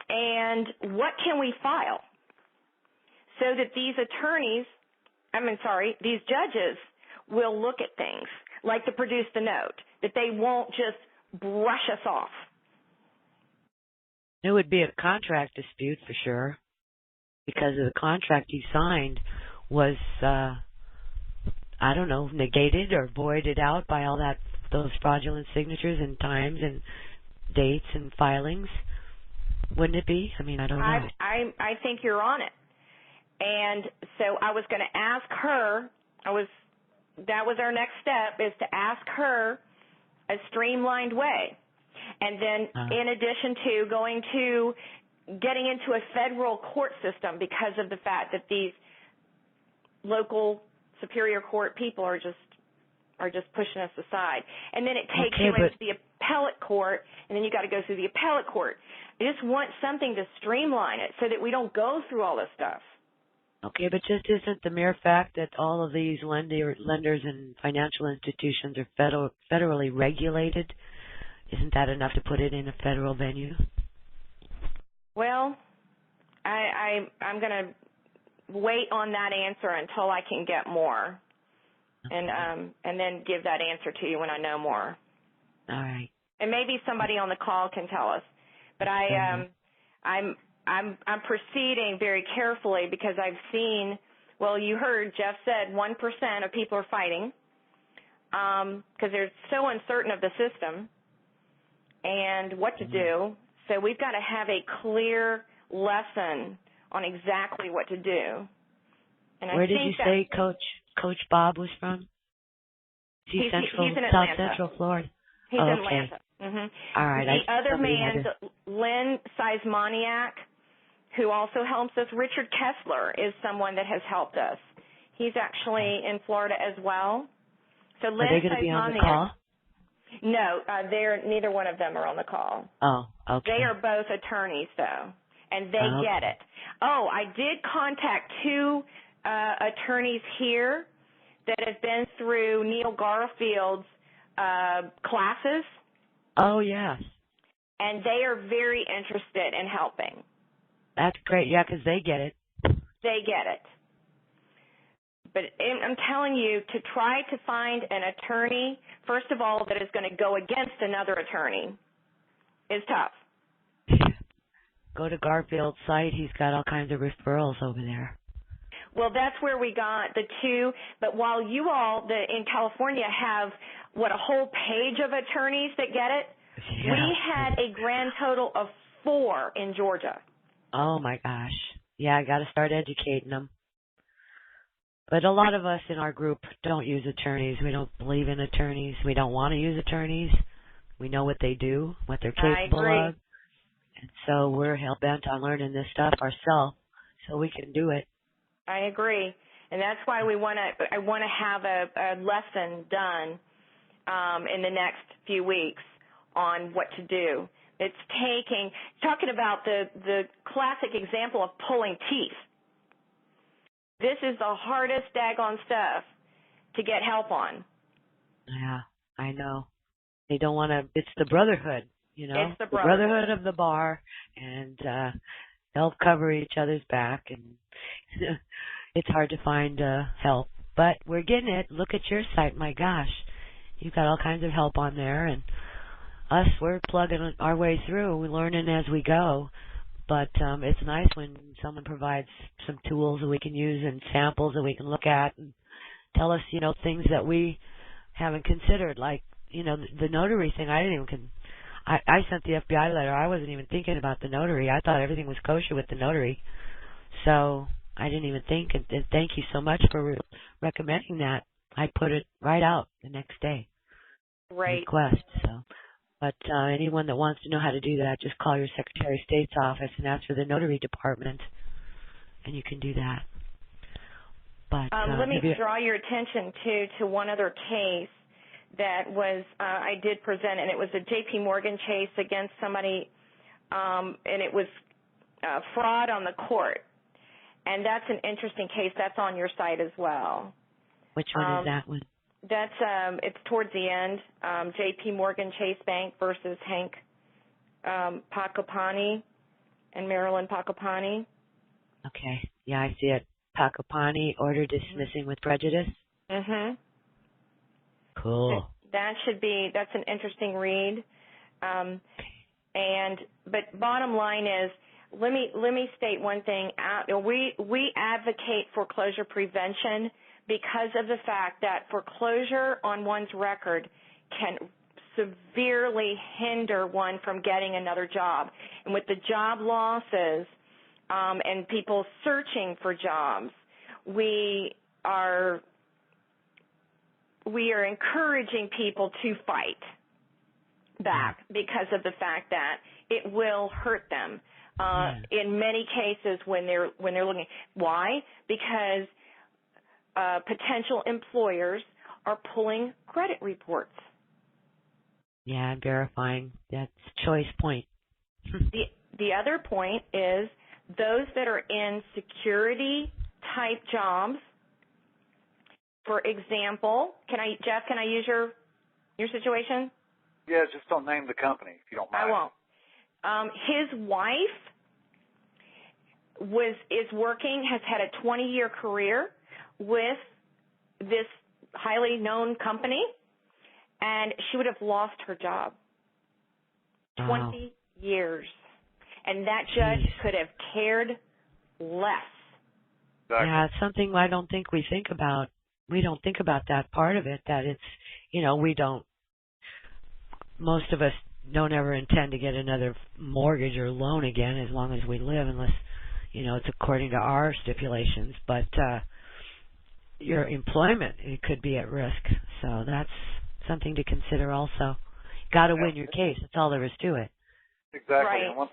and what can we file so that these these judges will look at things like to produce the note, that they won't just brush us off. It would be a contract dispute for sure, because of the contract you signed was, negated or voided out by all those fraudulent signatures and times and dates and filings. Wouldn't it be? I mean, I don't know. I think you're on it. And so I was going to ask her, that was our next step, is to ask her a streamlined way. And then in addition to getting into a federal court system, because of the fact that these local superior court people are just pushing us aside. And then it takes you into the appellate court, and then you got to go through the appellate court. I just want something to streamline it so that we don't go through all this stuff. Okay, but just isn't the mere fact that all of these lenders and financial institutions are federally regulated, isn't that enough to put it in a federal venue? Well, I'm going to wait on that answer until I can get more, and then give that answer to you when I know more. All right. And maybe somebody on the call can tell us. But I'm proceeding very carefully because I've seen, well, you heard Jeff said 1% of people are fighting because they're so uncertain of the system and what to do. So we've got to have a clear lesson on exactly what to do. And where did you say Coach Bob was from? He's in Atlanta. South Central Florida. He's in Atlanta. Mm-hmm. All right. The other man, Lynn Seismaniak, who also helps us, Richard Kessler, is someone that has helped us. He's actually in Florida as well. So Lynn Are they going to be on the call? No, neither one of them are on the call. Oh, okay. They are both attorneys, though, and they get it. Oh, I did contact two attorneys here that have been through Neil Garfield's classes. Oh, yes. And they are very interested in helping. That's great, yeah, because they get it. They get it. But I'm telling you, to try to find an attorney, first of all, that is going to go against another attorney is tough. Go to Garfield's site. He's got all kinds of referrals over there. Well, that's where we got the two. But while you all in California have, a whole page of attorneys that get it, we had a grand total of 4 in Georgia. Oh, my gosh. Yeah, I got to start educating them. But a lot of us in our group don't use attorneys. We don't believe in attorneys. We don't want to use attorneys. We know what they do, what they're capable of. And so we're hell-bent on learning this stuff ourselves so we can do it. I agree. And that's why I want to have a lesson done in the next few weeks on what to do. It's talking about the classic example of pulling teeth. This is the hardest daggone stuff to get help on. Yeah, I know. They don't want to, it's the brotherhood, It's the brotherhood of the bar, and help cover each other's back, and it's hard to find help. But we're getting it. Look at your site. My gosh, you've got all kinds of help on there, and us, we're plugging our way through. We're learning as we go. But it's nice when someone provides some tools that we can use and samples that we can look at and tell us, things that we haven't considered, like, the notary thing. I sent the FBI letter. I wasn't even thinking about the notary. I thought everything was kosher with the notary. So I didn't even think, and thank you so much for recommending that. I put it right out the next day. Right. Request. So, but anyone that wants to know how to do that, just call your Secretary of State's office and ask for the notary department, and you can do that. But let me draw your attention to one other case that was I did present, and it was a J.P. Morgan case against somebody, and it was fraud on the court. And that's an interesting case. That's on your site as well. Which one is that one? That's it's towards the end. J.P. Morgan Chase Bank versus Hank Pakopani and Marilyn Pakopani. Okay. Yeah, I see it. Pakopani, order dismissing with prejudice. Mhm. Cool. That's an interesting read. But bottom line is, let me state one thing. We advocate foreclosure prevention because of the fact that foreclosure on one's record can severely hinder one from getting another job. And with the job losses and people searching for jobs, we are encouraging people to fight back because of the fact that it will hurt them in many cases when they're looking. Why? Because potential employers are pulling credit reports. Yeah, and verifying. That's choice point. The other point is those that are in security type jobs. For example, Jeff, can I use your situation? Yeah, just don't name the company if you don't mind. I won't. His wife is working, has had a 20-year career with this highly known company, and she would have lost her job. 20 years. And that judge could have cared less. Exactly. Yeah, it's something I don't think we think about. We don't think about that part of it, that it's, most of us don't ever intend to get another mortgage or loan again as long as we live, unless, it's according to our stipulations. But your employment, it could be at risk. So that's something to consider also. Got to win your case. That's all there is to it. Exactly. Right. And one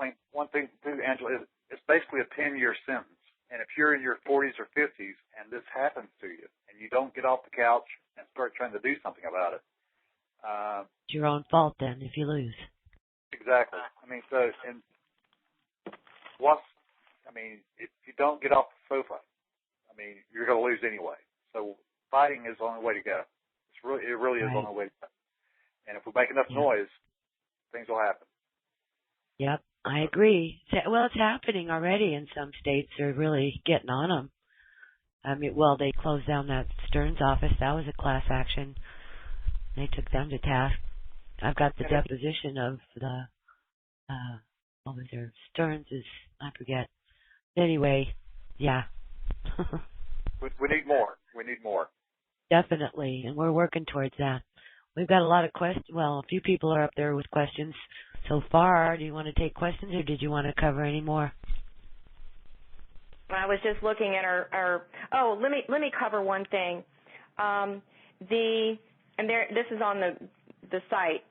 thing too, Angela, is it's basically a 10-year sentence. And if you're in your 40s or 50s and this happens to you and you don't get off the couch and start trying to do something about it, it's your own fault then if you lose. Exactly. If you don't get off the sofa, you're going to lose anyway. So fighting is the only way to go. It really is the only way to go. And if we make enough noise, things will happen. Yep, I agree. Well, it's happening already in some states. They're really getting on them. They closed down that Stearns office. That was a class action. They took them to task. I've got the deposition of the, what was there? Stearns is, I forget. Anyway, yeah. We need more. We need more. Definitely, and we're working towards that. We've got a lot of questions. Well, a few people are up there with questions so far. Do you want to take questions, or did you want to cover any more? I was just looking at our let me cover one thing. This is on the site.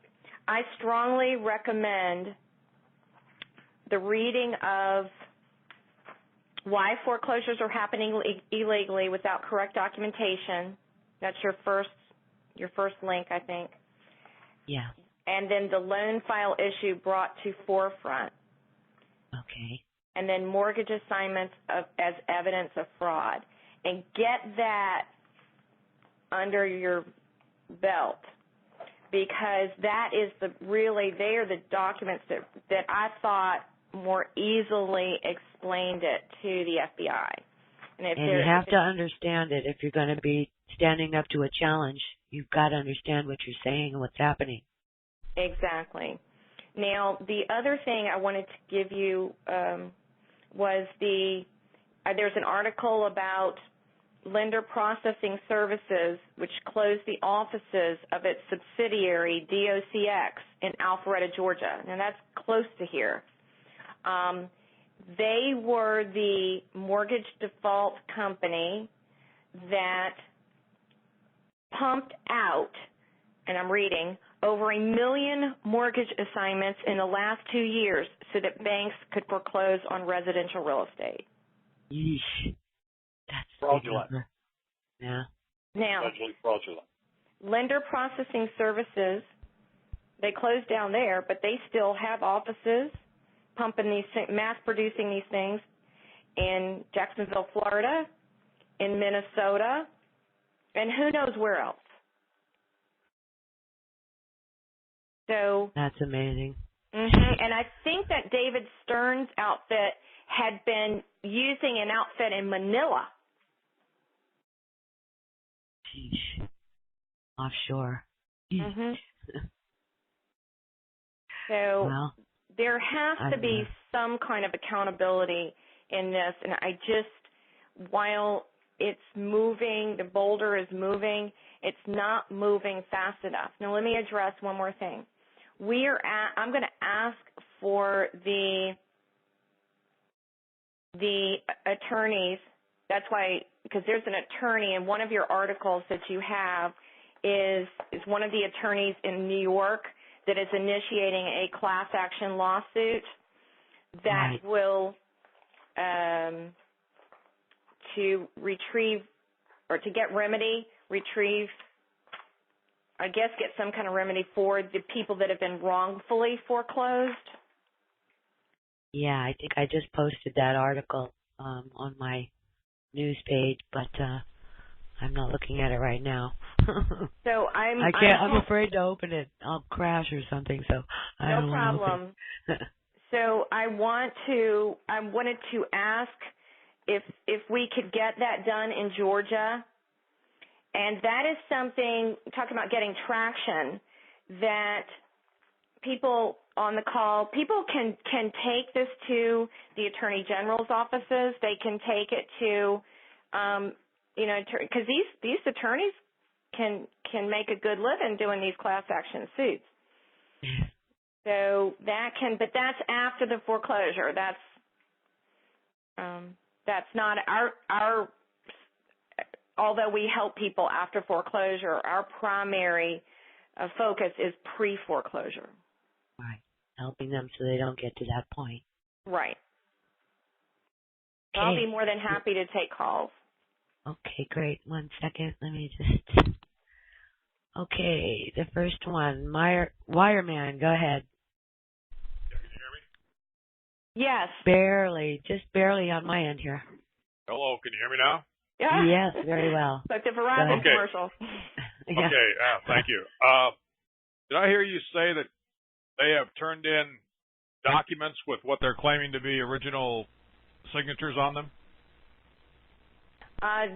I strongly recommend the reading of why foreclosures are happening illegally without correct documentation. That's your first link, I think. Yeah. And then the loan file issue brought to forefront. Okay. And then mortgage assignments as evidence of fraud. And get that under your belt, because that is they are the documents that I thought more easily explained it to the FBI. And you have to understand it. If you're going to be standing up to a challenge, you've got to understand what you're saying and what's happening. Exactly. Now, the other thing I wanted to give you was there's an article about Lender Processing Services, which closed the offices of its subsidiary, DOCX, in Alpharetta, Georgia. Now, that's close to here. they were the mortgage default company that pumped out, and I'm reading, over 1 million mortgage assignments in the last 2 years so that banks could foreclose on residential real estate. Yeesh. That's Fraudulent. Yeah. Now, fraudulent. lender processing services, they closed down there, but they still have offices pumping these, mass producing these things in Jacksonville, Florida, in Minnesota, and who knows where else. So that's amazing. And I think that David Stern's outfit had been using an outfit in Manila. Sheesh. Offshore. So well, there has to be some kind of accountability in this, and I just, while it's moving, the boulder is moving, it's not moving fast enough. Now let me address one more thing. I'm going to ask for the attorneys. That's why, because there's an attorney in one of your articles that you have is one of the attorneys in New York that is initiating a class action lawsuit that will to retrieve or to get remedy, retrieve, I guess get some kind of remedy for the people that have been wrongfully foreclosed. Yeah, I think I just posted that article on my news page, but I'm not looking at it right now. So I'm afraid to open it. I'll crash or something. So I don't want to problem. So I wanted to ask if we could get that done in Georgia, and that is something, talking about getting traction, that people on the call, people can take this to the Attorney General's offices. They can take it to, because these attorneys can make a good living doing these class action suits. So but that's after the foreclosure. That's not our. Although we help people after foreclosure, our primary focus is pre-foreclosure. Right, helping them so they don't get to that point. Right. Okay. I'll be more than happy to take calls. Okay, great. 1 second. Let me just. Okay, the first one, Wireman, go ahead. Yeah, can you hear me? Yes. Barely, just barely on my end here. Hello, can you hear me now? Yeah. Yes, very well. Like the Verizon commercial. Yeah. Okay, thank you. Did I hear you say that they have turned in documents with what they're claiming to be original signatures on them?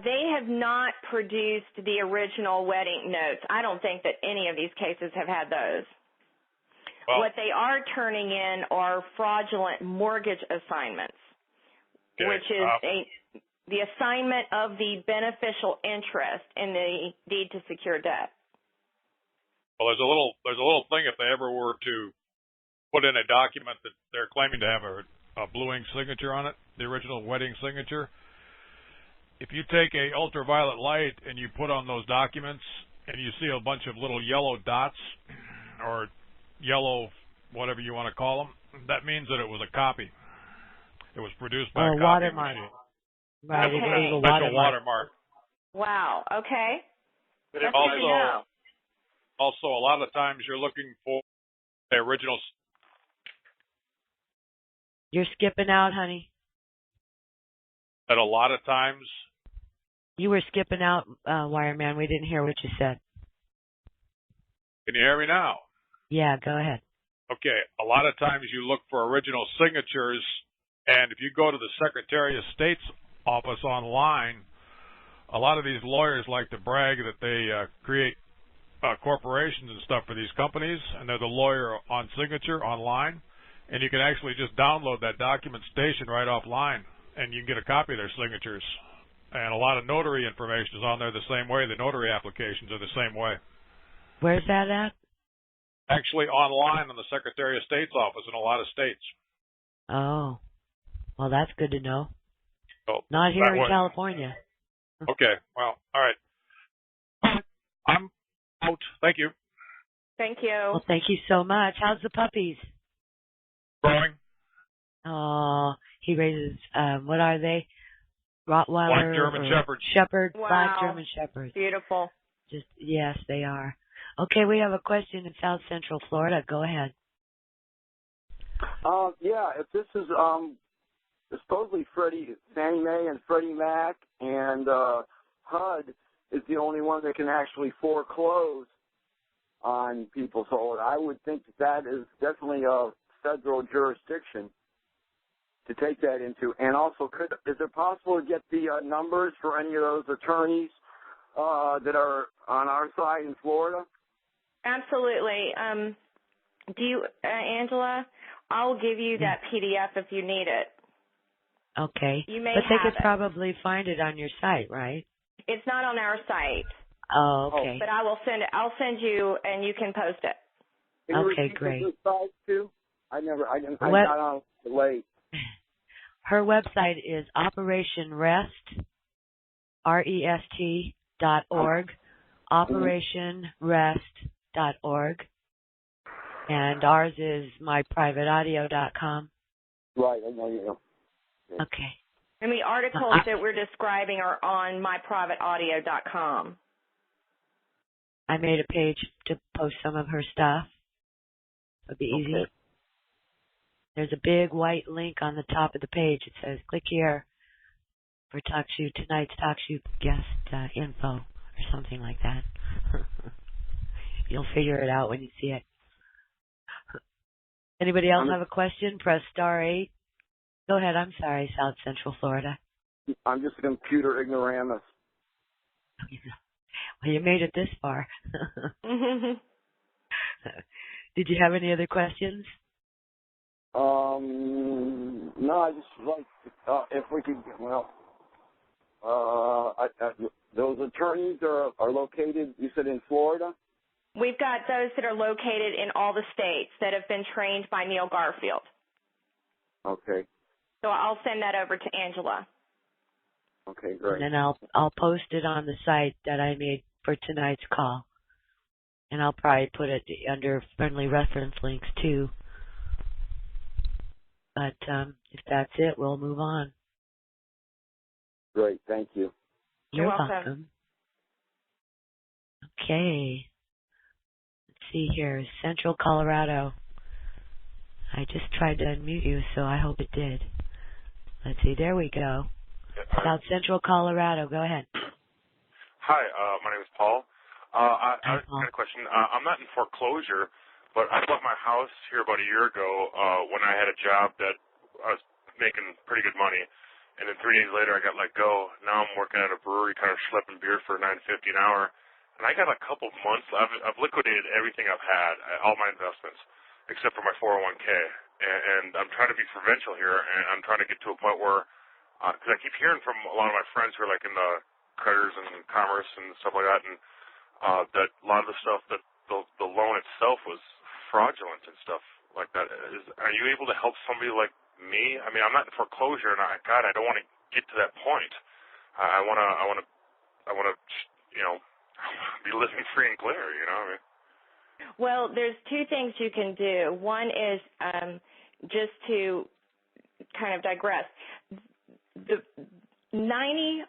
They have not produced the original wedding notes. I don't think that any of these cases have had those. Well, what they are turning in are fraudulent mortgage assignments, which is the assignment of the beneficial interest in the deed to secure debt. Well, there's a little thing if they ever were to put in a document that they're claiming to have a blue ink signature on it, the original wedding signature. If you take a ultraviolet light and you put on those documents and you see a bunch of little yellow dots or yellow whatever you want to call them, that means that it was a copy. It was produced by a copy watermark. machine. Right, okay. It was a special watermark. Wow, okay. But that's good to know. Also, a lot of times you're looking for the original. You're skipping out, honey. That a lot of times. You were skipping out, Wireman. We didn't hear what you said. Can you hear me now? Yeah, go ahead. Okay, a lot of times you look for original signatures, and if you go to the Secretary of State's office online, a lot of these lawyers like to brag that they create corporations and stuff for these companies, and they're the lawyer on signature online, and you can actually just download that document station right offline, and you can get a copy of their signatures. And a lot of notary information is on there the same way. The notary applications are the same way. Where's that at? Actually online on the Secretary of State's office in a lot of states. Oh. Well, that's good to know. So Not here in California. Okay. Well, all right. I'm out. Thank you. Thank you. Well, thank you so much. How's the puppies? Growing. Oh, he raises, what are they? Rottweiler? Black German Shepherds. Shepherd, Wow. Black German Shepherds. Beautiful. Yes, they are. Okay, we have a question in South Central Florida. Go ahead. Yeah, if this is supposedly Fannie Mae and Freddie Mac, and HUD is the only one that can actually foreclose on people. So I would think that is definitely a federal jurisdiction to take that into. And also, is it possible to get the numbers for any of those attorneys that are on our side in Florida? Absolutely. Do you, Angela? I'll give you that PDF if you need it. Okay. You may but they have could probably find it on your site, right? It's not on our site. Oh, okay. But I will send it. I'll send you, and you can post it. Okay, great. Site too? I got on late. Her website is operationrest, REST.org, operationrest.org, and ours is myprivateaudio.com. Right, I know you know. Okay. And the articles that we're describing are on myprivateaudio.com. I made a page to post some of her stuff. It'll be easy. Okay. There's a big white link on the top of the page. It says, click here for tonight's talk show guest info or something like that. You'll figure it out when you see it. Anybody else have a question? Press *8. Go ahead. I'm sorry, South Central Florida. I'm just a computer ignoramus. Well, you made it this far. Did you have any other questions? No, I just like if we could. Those attorneys are located. You said in Florida. We've got those that are located in all the states that have been trained by Neil Garfield. Okay. So I'll send that over to Angela. Okay, great. And then I'll post it on the site that I made for tonight's call. And I'll probably put it under friendly reference links too. But if that's it, we'll move on. Great, thank you. You're welcome. Okay. Let's see here. Central Colorado. I just tried to unmute you, so I hope it did. Let's see. There we go. South Central Colorado. Go ahead. Hi, my name is Paul. I got a question. I'm not in foreclosure, but I bought my house here about a year ago when I had a job that I was making pretty good money, and then 3 days later I got let go. Now I'm working at a brewery, kind of schlepping beer for $9.50 an hour, and I got a couple months. I've liquidated everything I've had, all my investments, except for my 401k, and I'm trying to be provincial here, and I'm trying to get to a point where, because I keep hearing from a lot of my friends who are like in the creditors and commerce and stuff like that, and that a lot of the stuff that the loan itself was fraudulent and stuff like that. Are you able to help somebody like me? I mean, I'm not in foreclosure, and I don't want to get to that point. I want to, be living free and clear. You know. I mean. Well, there's two things you can do. One is just to kind of digress. The 95%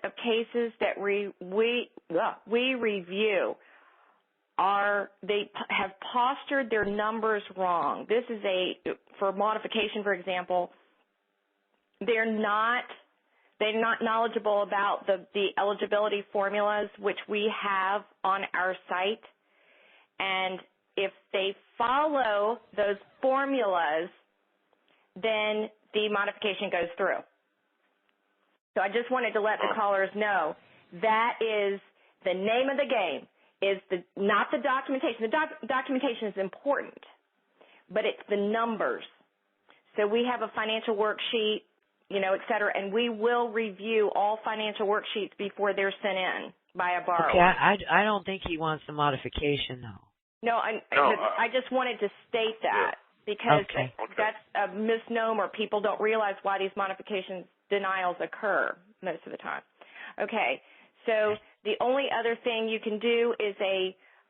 of cases that we review they have postured their numbers wrong. This is for modification, for example, they're not knowledgeable about the eligibility formulas which we have on our site. And if they follow those formulas, then the modification goes through. So I just wanted to let the callers know that is the name of the game, not the documentation. The documentation is important, but it's the numbers. So we have a financial worksheet, et cetera, and we will review all financial worksheets before they're sent in by a borrower. Okay, I don't think he wants the modification, though. No, I just wanted to state that. because that's a misnomer. People don't realize why these modification denials occur most of the time. Okay, so the only other thing you can do is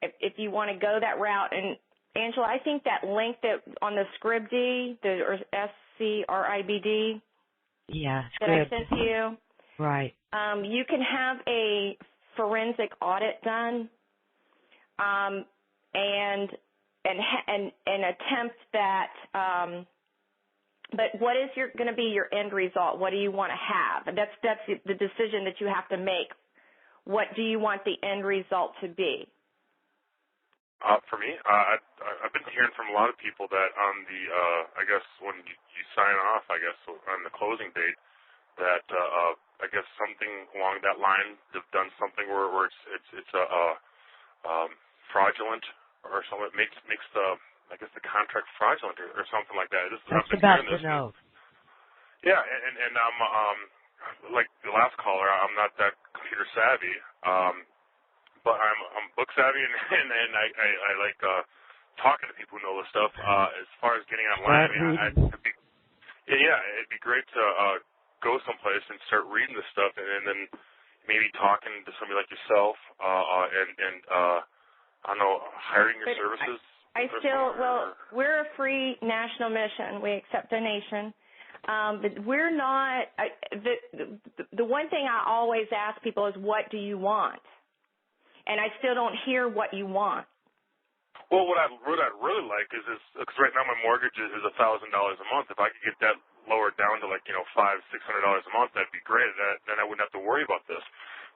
if you want to go that route, and Angela, I think that link that on the SCRIBD, or SCRIBD, that I sent to you, right? You can have a forensic audit done, and attempt that. But what is going to be your end result? What do you want to have? And that's the decision that you have to make. What do you want the end result to be? For me, I've been hearing from a lot of people that on the, I guess when you sign off, I guess on the closing date, that I guess something along that line, they've done something where it's fraudulent or something. It makes the, I guess, the contract fraudulent or something like that. That's about to know. Yeah, and I'm like the last caller. I'm not that computer savvy. But I'm book savvy, and I like talking to people who know this stuff. As far as getting online, it'd be great to go someplace and start reading this stuff, and then maybe talking to somebody like yourself, and I don't know, hiring your services. We're a free national mission. We accept donation. But we're not. The one thing I always ask people is, what do you want? And I still don't hear what you want. Well, what I'd really like is because right now my mortgage is $1,000 a month. If I could get that lowered down to $500-600 a month, that'd be great. Then I wouldn't have to worry about this.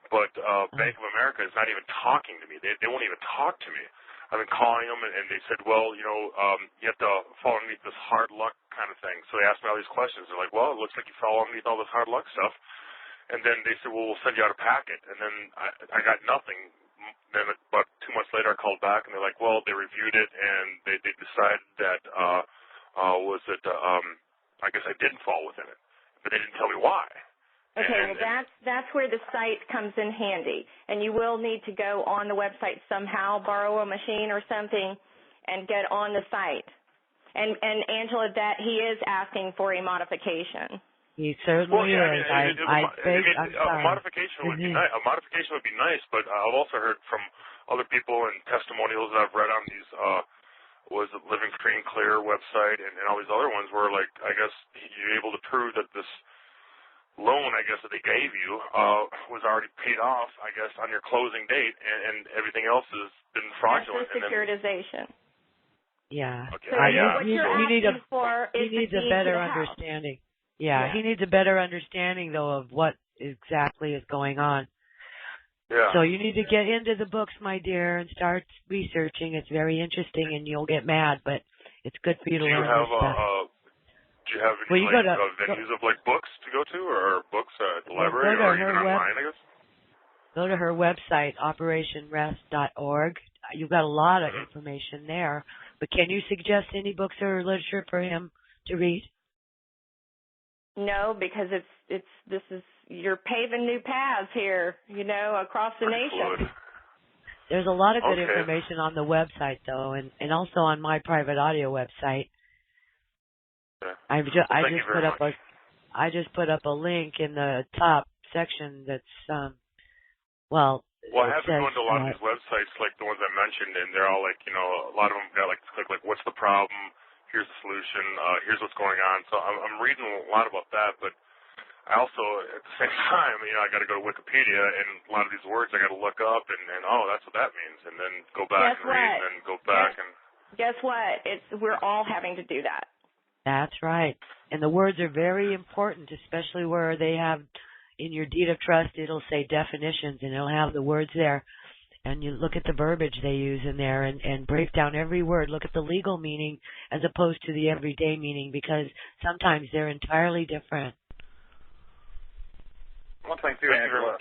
But Bank of America is not even talking to me. They won't even talk to me. I've been calling them, and they said, well, you have to fall underneath this hard luck kind of thing. So they asked me all these questions. They're like, well, it looks like you fall underneath all this hard luck stuff. And then they said, well, we'll send you out a packet. And then I got nothing. Then about 2 months later, I called back, and they're like, well, they reviewed it, and they decided that I guess I didn't fall within it. But they didn't tell me why. Okay, that's where the site comes in handy. And you will need to go on the website somehow, borrow a machine or something, and get on the site. And Angela, that he is asking for a modification. He certainly is. I'm sorry. A modification would be nice. A modification would be nice, but I've also heard from other people and testimonials that I've read on these was the Living Free and Clear website and all these other ones where, I guess you're able to prove that this loan, I guess, that they gave you was already paid off, I guess, on your closing date, and everything else has been fraudulent. That's the securitization. Yeah. Okay. So you need a better understanding. Yeah, he needs a better understanding, though, of what exactly is going on. Yeah. So you need to get into the books, my dear, and start researching. It's very interesting, and you'll get mad, but it's good for you to learn this stuff. Do you have any venues of books to go to, or books at the library, or even online, I guess? Go to her website, operationrest.org. You've got a lot of information there. But can you suggest any books or literature for him to read? No, because you're paving new paths here, across the nation. There's a lot of good information on the website, though, and also on my private audio website. Yeah. I just put up a link in the top section that's Well, I have been going to a lot of these websites, like the ones I mentioned, and they're all a lot of them got click what's the problem? Here's the solution. Here's what's going on. So I'm reading a lot about that, but I also, at the same time, I got to go to Wikipedia, and a lot of these words I got to look up, and that's what that means, and then go back and read, and then go back and. Guess what? We're all having to do that. That's right, and the words are very important, especially where they have in your deed of trust. It'll say definitions, and it'll have the words there. And you look at the verbiage they use in there and break down every word. Look at the legal meaning as opposed to the everyday meaning, because sometimes they're entirely different. One thing, too, Angela,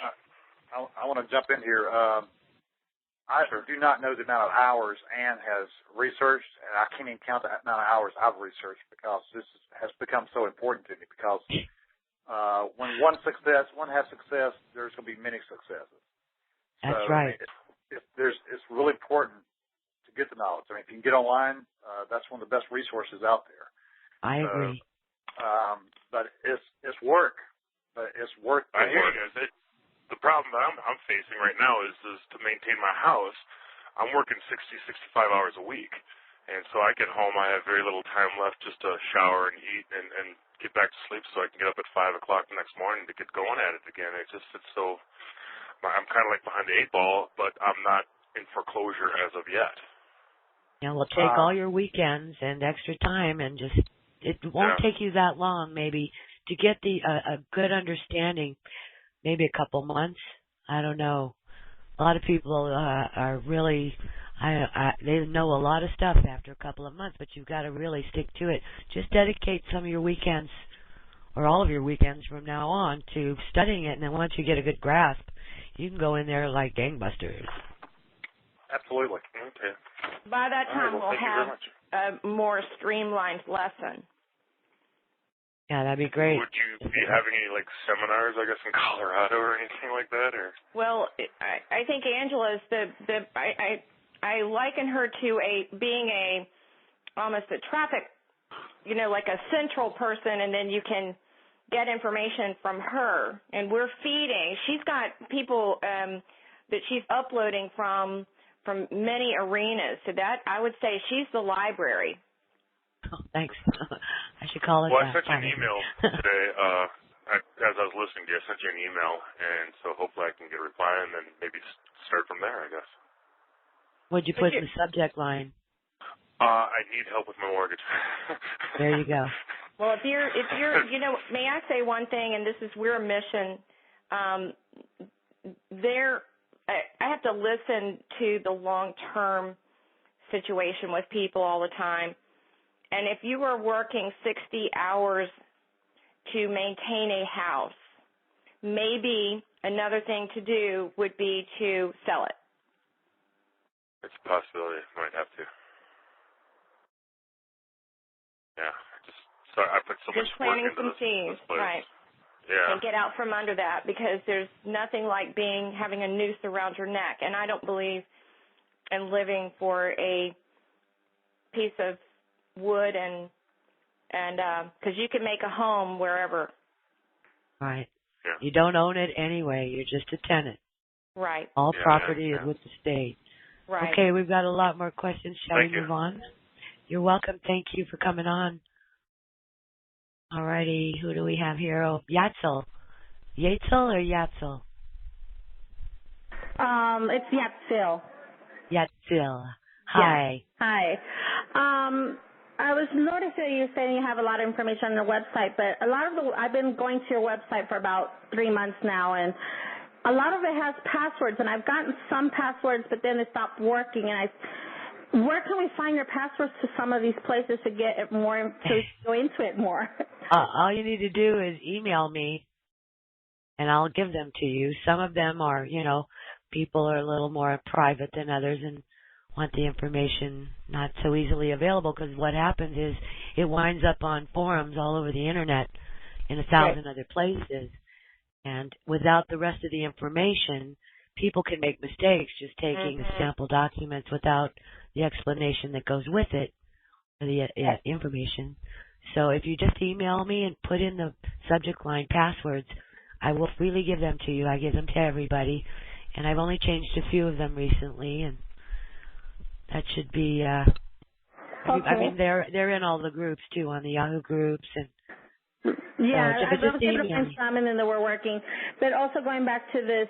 I want to jump in here. I do not know the amount of hours Ann has researched, and I can't even count the amount of hours I've researched, because this has become so important to me, because when one has success, there's going to be many successes. That's right. It's really important to get the knowledge. I mean, if you can get online, that's one of the best resources out there. I agree. But it's work. But it's worth the I hear work. you guys. The problem that I'm facing right now is to maintain my house. I'm working 60, 65 hours a week. And so I get home, I have very little time left just to shower and eat and get back to sleep so I can get up at 5 o'clock the next morning to get going at it again. It's so, I'm kind of like behind the 8 ball, but I'm not in foreclosure as of yet. Yeah, well, take all your weekends and extra time and just, it won't take you that long maybe to get a good understanding, maybe a couple months. I don't know. A lot of people are really, they know a lot of stuff after a couple of months, but you've got to really stick to it. Just dedicate some of your weekends or all of your weekends from now on to studying it, and then once you get a good grasp, you can go in there like gangbusters. Absolutely. Okay. By that time, we'll have a more streamlined lesson. Yeah, that'd be great. Would you be having any, like, seminars, I guess, in Colorado or anything like that? Or? Well, I think Angela's I liken her to being almost a traffic, like a central person, and then you can get information from her. And we're feeding. She's got people that she's uploading from many arenas. So that, I would say, she's the library. Oh, thanks. I should call it that. Well, that. I sent you an email today. As I was listening to you, I sent you an email, and so hopefully I can get a reply and then maybe start from there, I guess. What'd you put in the subject line? I need help with my mortgage. There you go. Well, if you're, may I say one thing, and this is, we're a mission, I have to listen to the long-term situation with people all the time. And if you are working 60 hours to maintain a house, maybe another thing to do would be to sell it. It's a possibility. I might have to. Yeah. I put so much work into this place. Right. Yeah. And get out from under that, because there's nothing like having a noose around your neck. And I don't believe in living for a piece of wood and because you can make a home wherever. Right. Yeah. You don't own it anyway. You're just a tenant. Right. All property is with the state. Right. Okay, we've got a lot more questions. Shall Thank we move on? You're welcome. Thank you for coming on. All righty. Who do we have here? Oh, Yatzel. Yatzel or Yatzel? It's Yatzel. Yatzel. Hi. Yeah. Hi. I was noticing you saying you have a lot of information on your website, but I've been going to your website for about 3 months now, and a lot of it has passwords, and I've gotten some passwords, but then they stopped working, and where can we find your passwords to some of these places to get it more, to go into it more? All you need to do is email me, and I'll give them to you. Some of them are, people are a little more private than others and want the information not so easily available, because what happens is it winds up on forums all over the internet in 1,000 other places. And without the rest of the information, people can make mistakes just taking the sample documents without the explanation that goes with it, or the information. So if you just email me and put in the subject line passwords, I will freely give them to you. I give them to everybody. And I've only changed a few of them recently, and that should be, I mean, they're in all the groups too, on the Yahoo groups, and yeah, I was able to find some, and then they were working. But also going back to this,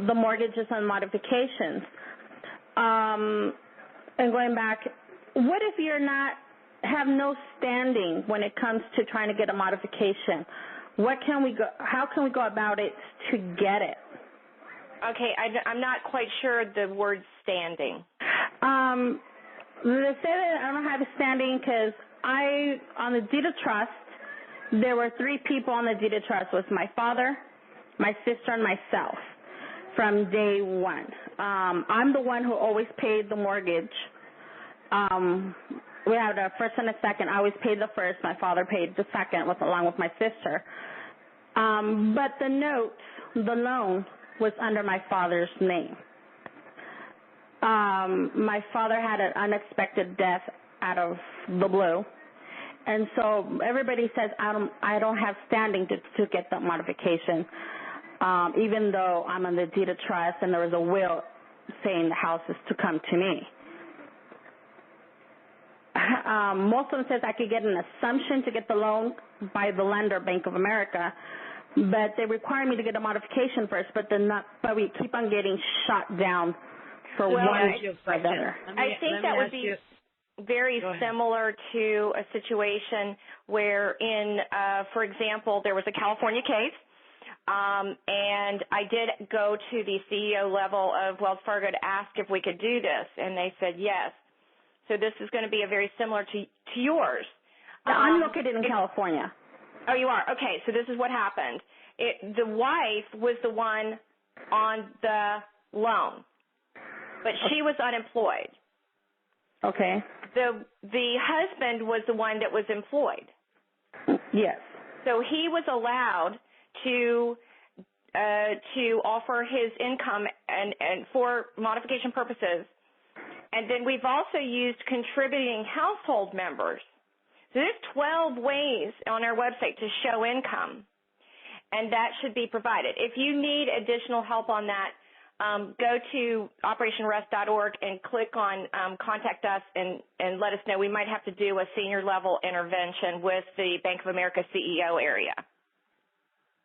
the mortgages and modifications, and going back, what if you're have no standing when it comes to trying to get a modification? How can we go about it to get it? Okay, I'm not quite sure the word standing. They say that I don't have a standing because on the deed of trust, there were 3 people on the deed of trust. It was my father, my sister, and myself from day one. I'm the one who always paid the mortgage. We had a first and a second. I always paid the first. My father paid the second along with my sister. But the loan was under my father's name. My father had an unexpected death out of the blue. And so everybody says I don't have standing to get that modification, even though I'm on the deed of trust and there was a will saying the house is to come to me. Most of them says I could get an assumption to get the loan by the lender, Bank of America, but they require me to get a modification first. But we keep on getting shot down for one or the other. I think that would be very similar to a situation where, for example, there was a California case, and I did go to the CEO level of Wells Fargo to ask if we could do this, and they said yes. So this is going to be very similar to yours. I'm located in California. Oh, you are? Okay, so this is what happened. The wife was the one on the loan, but she was unemployed. Okay. The husband was the one that was employed. Yes. So he was allowed to offer his income and for modification purposes. And then we've also used contributing household members. So there's 12 ways on our website to show income, and that should be provided. If you need additional help on that, go to operationrest.org and click on Contact Us and let us know. We might have to do a senior level intervention with the Bank of America CEO area.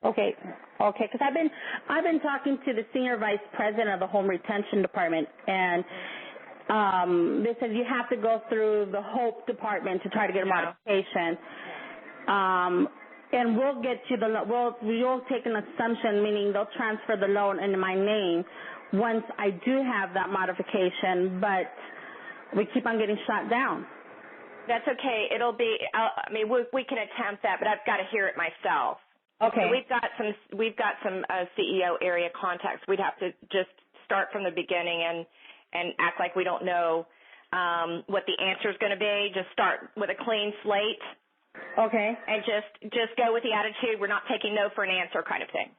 Okay, because I've been talking to the senior vice president of the Home Retention Department, and they said you have to go through the Hope Department to try to get a modification. And we'll get you we'll take an assumption, meaning they'll transfer the loan into my name once I do have that modification, but we keep on getting shot down. That's okay. It'll be, we can attempt that, but I've got to hear it myself. Okay. So we've got some CEO area contacts. We'd have to just start from the beginning and act like we don't know what the answer is going to be. Just start with a clean slate. Okay. And just go with the attitude, we're not taking no for an answer kind of thing.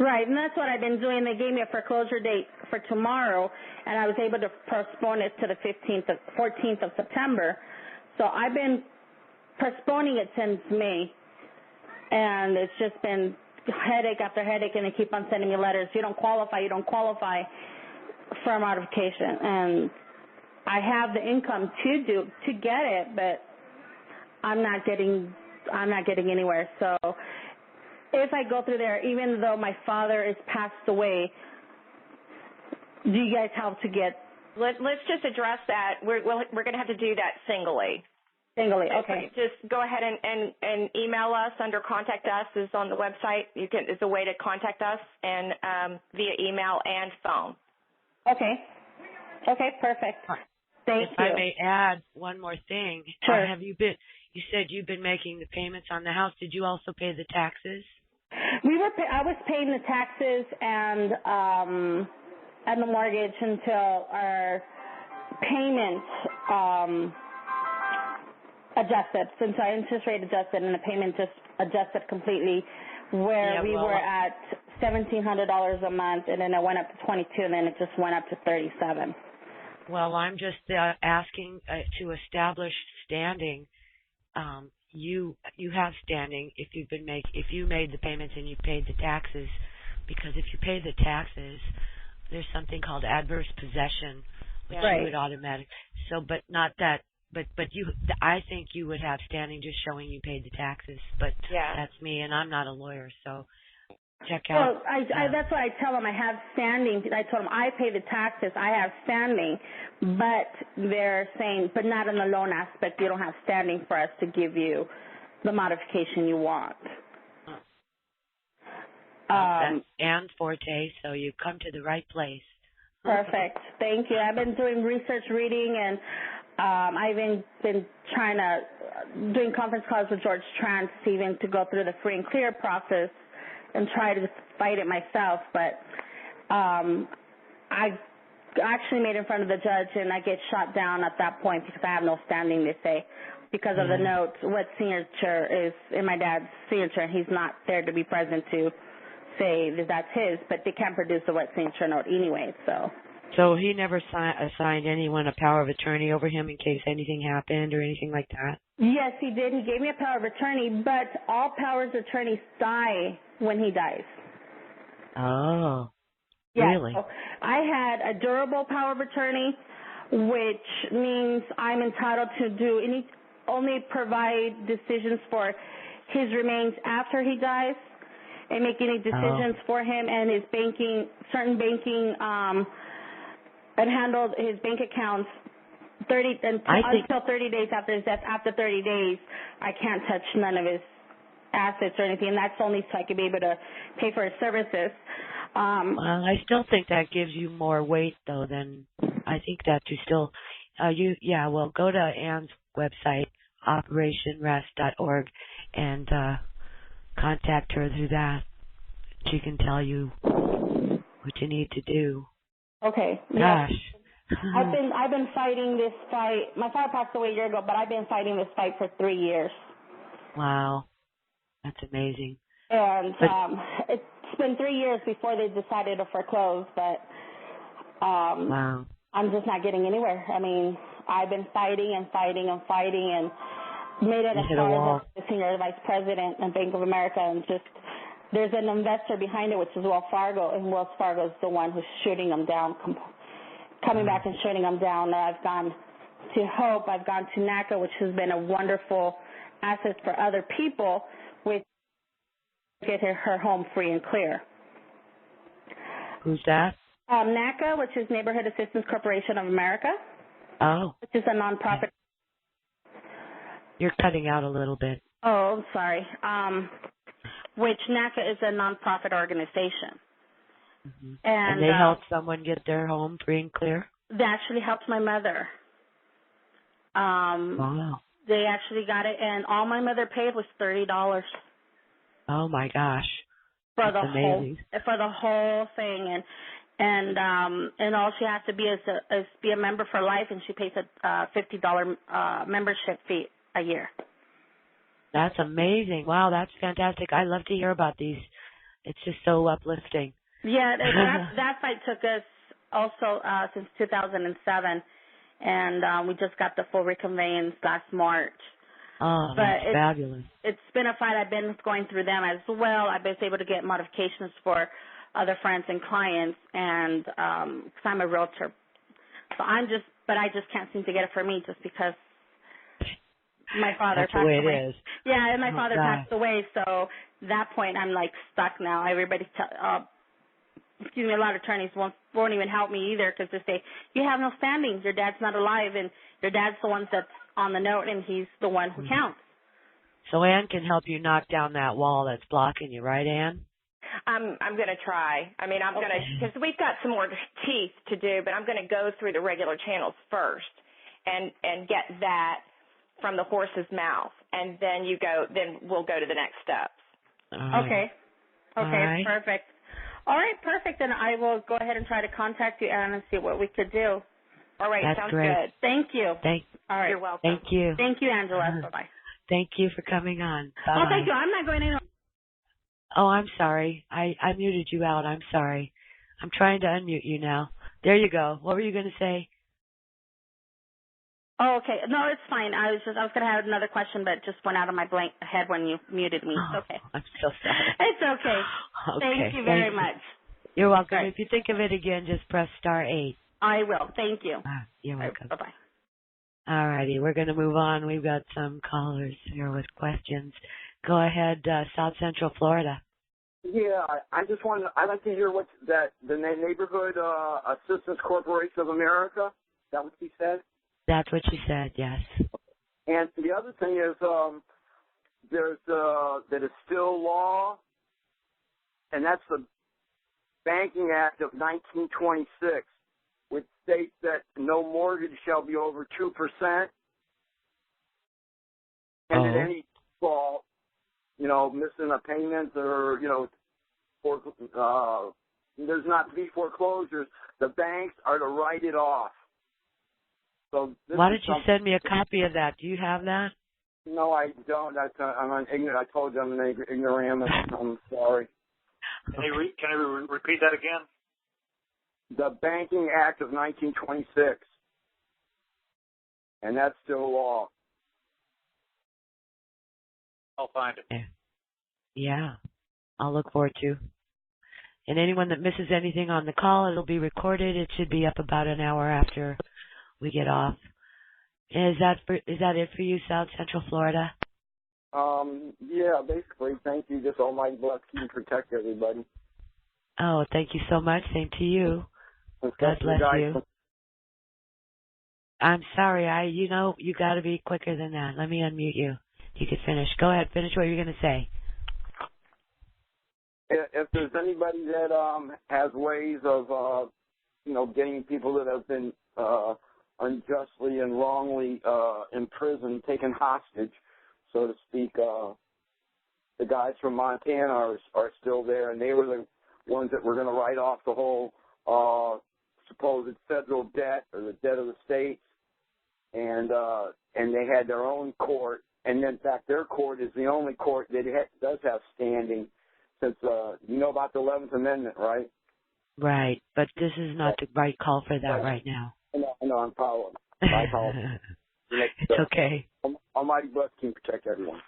Right, and that's what I've been doing. They gave me a foreclosure date for tomorrow, and I was able to postpone it to the 14th of September. So I've been postponing it since May, and it's just been headache after headache, and they keep on sending me letters. You don't qualify for a modification. And I have the income to get it, but I'm not getting anywhere. So if I go through there, even though my father is passed away, do you guys help to get? Let's just address that. We're going to have to do that singly. Singly, okay. Just go ahead and email us under Contact Us is on the website. It's a way to contact us and via email and phone. Okay. Okay, perfect. Thank you. If I may add one more thing. Sure. You said you've been making the payments on the house. Did you also pay the taxes? I was paying the taxes and the mortgage until our payment adjusted, since our interest rate adjusted and the payment just adjusted completely, where we were at $1,700 a month, and then it went up to $22, and then it just went up to $37. Well, I'm just asking to establish standing. You have standing if you made the payments and you paid the taxes, because if you pay the taxes, there's something called adverse possession, which you would automatically. So, but not that. But I think you would have standing just showing you paid the taxes. But that's me, and I'm not a lawyer, so check out. Well, that's what I tell them. I have standing. I told them I pay the taxes. I have standing, but they're saying, but not in the loan aspect. You don't have standing for us to give you the modification you want. That's Ann Forte, so you come to the right place. Perfect. Thank you. I've been doing research, reading, and I've been doing conference calls with George Trans, even to go through the free and clear process and try to fight it myself. But I actually made it in front of the judge, and I get shot down at that point because I have no standing, they say, because of the note, what signature is in my dad's signature, and he's not there to be present to say that that's his, but they can't produce the wet signature note anyway, so. So he never assigned anyone a power of attorney over him in case anything happened or anything like that? Yes, he did. He gave me a power of attorney, but all powers of attorneys die when he dies. Oh, Yeah, really? so I had a durable power of attorney, which means I'm entitled to only provide decisions for his remains after he dies and make any decisions for him and his certain banking, and handle his bank accounts until 30 days after his death. After 30 days, I can't touch none of his assets or anything, and that's only so I can be able to pay for his services. Well, I still think that gives you more weight, though, than I think that you still, well, go to Ann's website, operationrest.org, and contact her through that. She can tell you what you need to do. Okay. Gosh. Yeah. I've been fighting this fight. My father passed away a year ago, but I've been fighting this fight for 3 years. Wow. That's amazing. And it's been 3 years before they decided to foreclose, but wow. I'm just not getting anywhere. I mean, I've been fighting and fighting and fighting and made it as far as the senior vice president in Bank of America, and just there's an investor behind it, which is Wells Fargo, and Wells Fargo is the one who's shooting them down, coming back and shooting them down. I've gone to Hope, I've gone to NACA, which has been a wonderful asset for other people, which get her home free and clear. Who's that? NACA, which is Neighborhood Assistance Corporation of America. Oh. Which is a nonprofit. You're cutting out a little bit. Oh, sorry. Which NACA is a nonprofit organization. Mm-hmm. And they help someone get their home free and clear? They actually helped my mother. Wow. They actually got it, and all my mother paid was $30. Oh my gosh. For That's amazing. For the whole thing, and all she has to be is be a member for life, and she pays a $50 membership fee a year. That's amazing. Wow, that's fantastic. I love to hear about these. It's just so uplifting. Yeah, that fight took us also since 2007, and we just got the full reconveyance last March. Oh, that's fabulous. It's been a fight. I've been going through them as well. I've been able to get modifications for other friends and clients, and because I'm a realtor. So I just can't seem to get it for me just because my father passed away. That's the way it is. Yeah, and my father passed away, so at that point I'm like stuck now. Everybody, a lot of attorneys won't even help me either because they say, you have no standing, your dad's not alive, and your dad's the one that's on the note, and he's the one who counts. So Ann can help you knock down that wall that's blocking you, right, Ann? I'm going to try. I mean, I'm going to, because we've got some more teeth to do, but I'm going to go through the regular channels first and get that from the horse's mouth, and then we'll go to the next steps. Okay. Right. Perfect. All right, perfect. Then I will go ahead and try to contact you, Ann, and see what we could do. All right, that's sounds great. Good. Thank you. All right. You're welcome. Thank you. Thank you, Angela. Bye-bye. Thank you for coming on. Bye-bye. Oh, thank you. I'm not going anywhere. Oh, I'm sorry. I muted you out. I'm sorry. I'm trying to unmute you now. There you go. What were you going to say? Oh, okay. No, it's fine. I was going to have another question, but it just went out of my blank head when you muted me. It's okay. I'm so sorry. It's okay. Thank you very much. You're welcome. Right. If you think of it again, just press *8. I will. Thank you. You're welcome. Bye-bye. All righty. We're going to move on. We've got some callers here with questions. Go ahead, South Central Florida. Yeah, I'd like to hear the Neighborhood Assistance Corporation of America. Is that what she said? That's what she said, yes. And the other thing is there's that is still law, and that's the Banking Act of 1926, which states that no mortgage shall be over 2%, and in any default, missing a payment or, there's not to be foreclosures, the banks are to write it off. So why don't you send me a copy of that? Do you have that? No, I don't. I'm ignorant. I told you I'm an ignoramus. I'm sorry. Can you repeat that again? the Banking Act of 1926, and that's still law. I'll find it. Yeah, I'll look forward to. And anyone that misses anything on the call, it'll be recorded. It should be up about an hour after we get off. Is that it for you, South Central Florida? Yeah, basically. Thank you. Just almighty bless you and protect everybody. Oh, thank you so much. Same to you. God bless you. I'm sorry. You got to be quicker than that. Let me unmute you. You can finish. Go ahead. Finish what you're going to say. If there's anybody that has ways of, getting people that have been unjustly and wrongly imprisoned, taken hostage, so to speak, the guys from Montana are still there, and they were the ones that were going to write off the whole supposed federal debt or the debt of the states, and they had their own court, and in fact their court is the only court that does have standing, since you know about the 11th Amendment, right? Right, but this is not the right call for that right now. No, I'm following. I apologize. It's okay. Almighty bless you and protect everyone.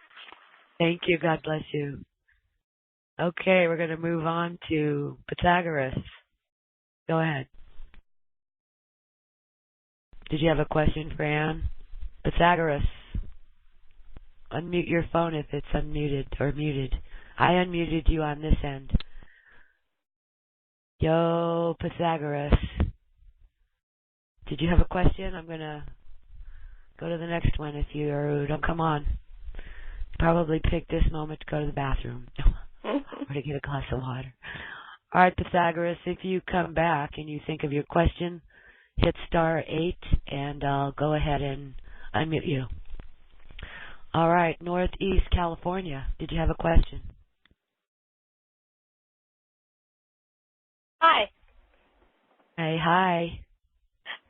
Thank you. God bless you. Okay, we're going to move on to Pythagoras. Go ahead. Did you have a question for Ann? Pythagoras. Unmute your phone if it's unmuted or muted. I unmuted you on this end. Yo, Pythagoras. Did you have a question? I'm going to go to the next one if you don't come on. Probably pick this moment to go to the bathroom or to get a glass of water. All right, Pythagoras, if you come back and you think of your question, hit *8 and I'll go ahead and unmute you. All right, Northeast California. Did you have a question? Hi. Hey, hi.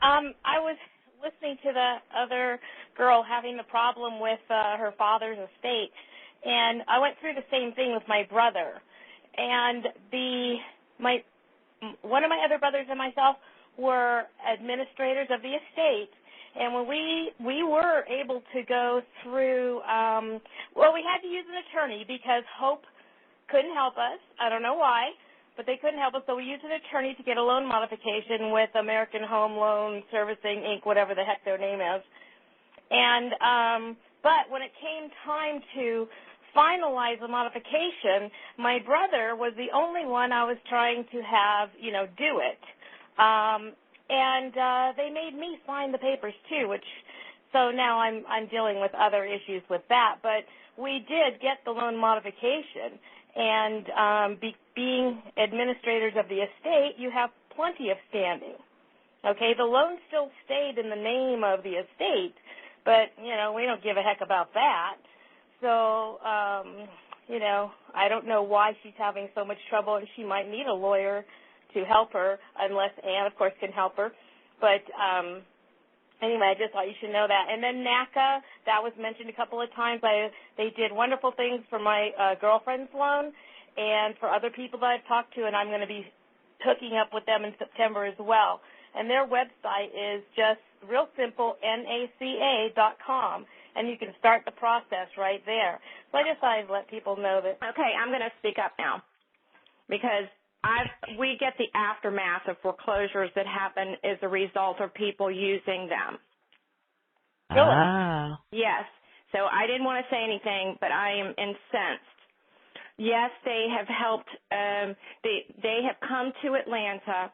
I was listening to the other girl having the problem with her father's estate, and I went through the same thing with my brother. And one of my other brothers and myself were administrators of the estate, and when we were able to go through, we had to use an attorney because Hope couldn't help us. I don't know why, but they couldn't help us, so we used an attorney to get a loan modification with American Home Loan Servicing, Inc., whatever the heck their name is. And but when it came time to finalize the modification, my brother was the only one I was trying to have, do it. And they made me sign the papers too, so now I'm dealing with other issues with that. But we did get the loan modification, and being administrators of the estate, you have plenty of standing. Okay, the loan still stayed in the name of the estate, but we don't give a heck about that. So I don't know why she's having so much trouble, and she might need a lawyer to help her, unless Ann, of course, can help her. But anyway, I just thought you should know that. And then NACA, that was mentioned a couple of times. They did wonderful things for my girlfriend's loan and for other people that I've talked to, and I'm going to be hooking up with them in September as well. And their website is just real simple, NACA.com, and you can start the process right there. So I just thought I'd let people know that. Okay, I'm going to speak up now because we get the aftermath of foreclosures that happen as a result of people using them. Really? Ah. Yes. So I didn't want to say anything, but I am incensed. Yes, they have helped. They have come to Atlanta,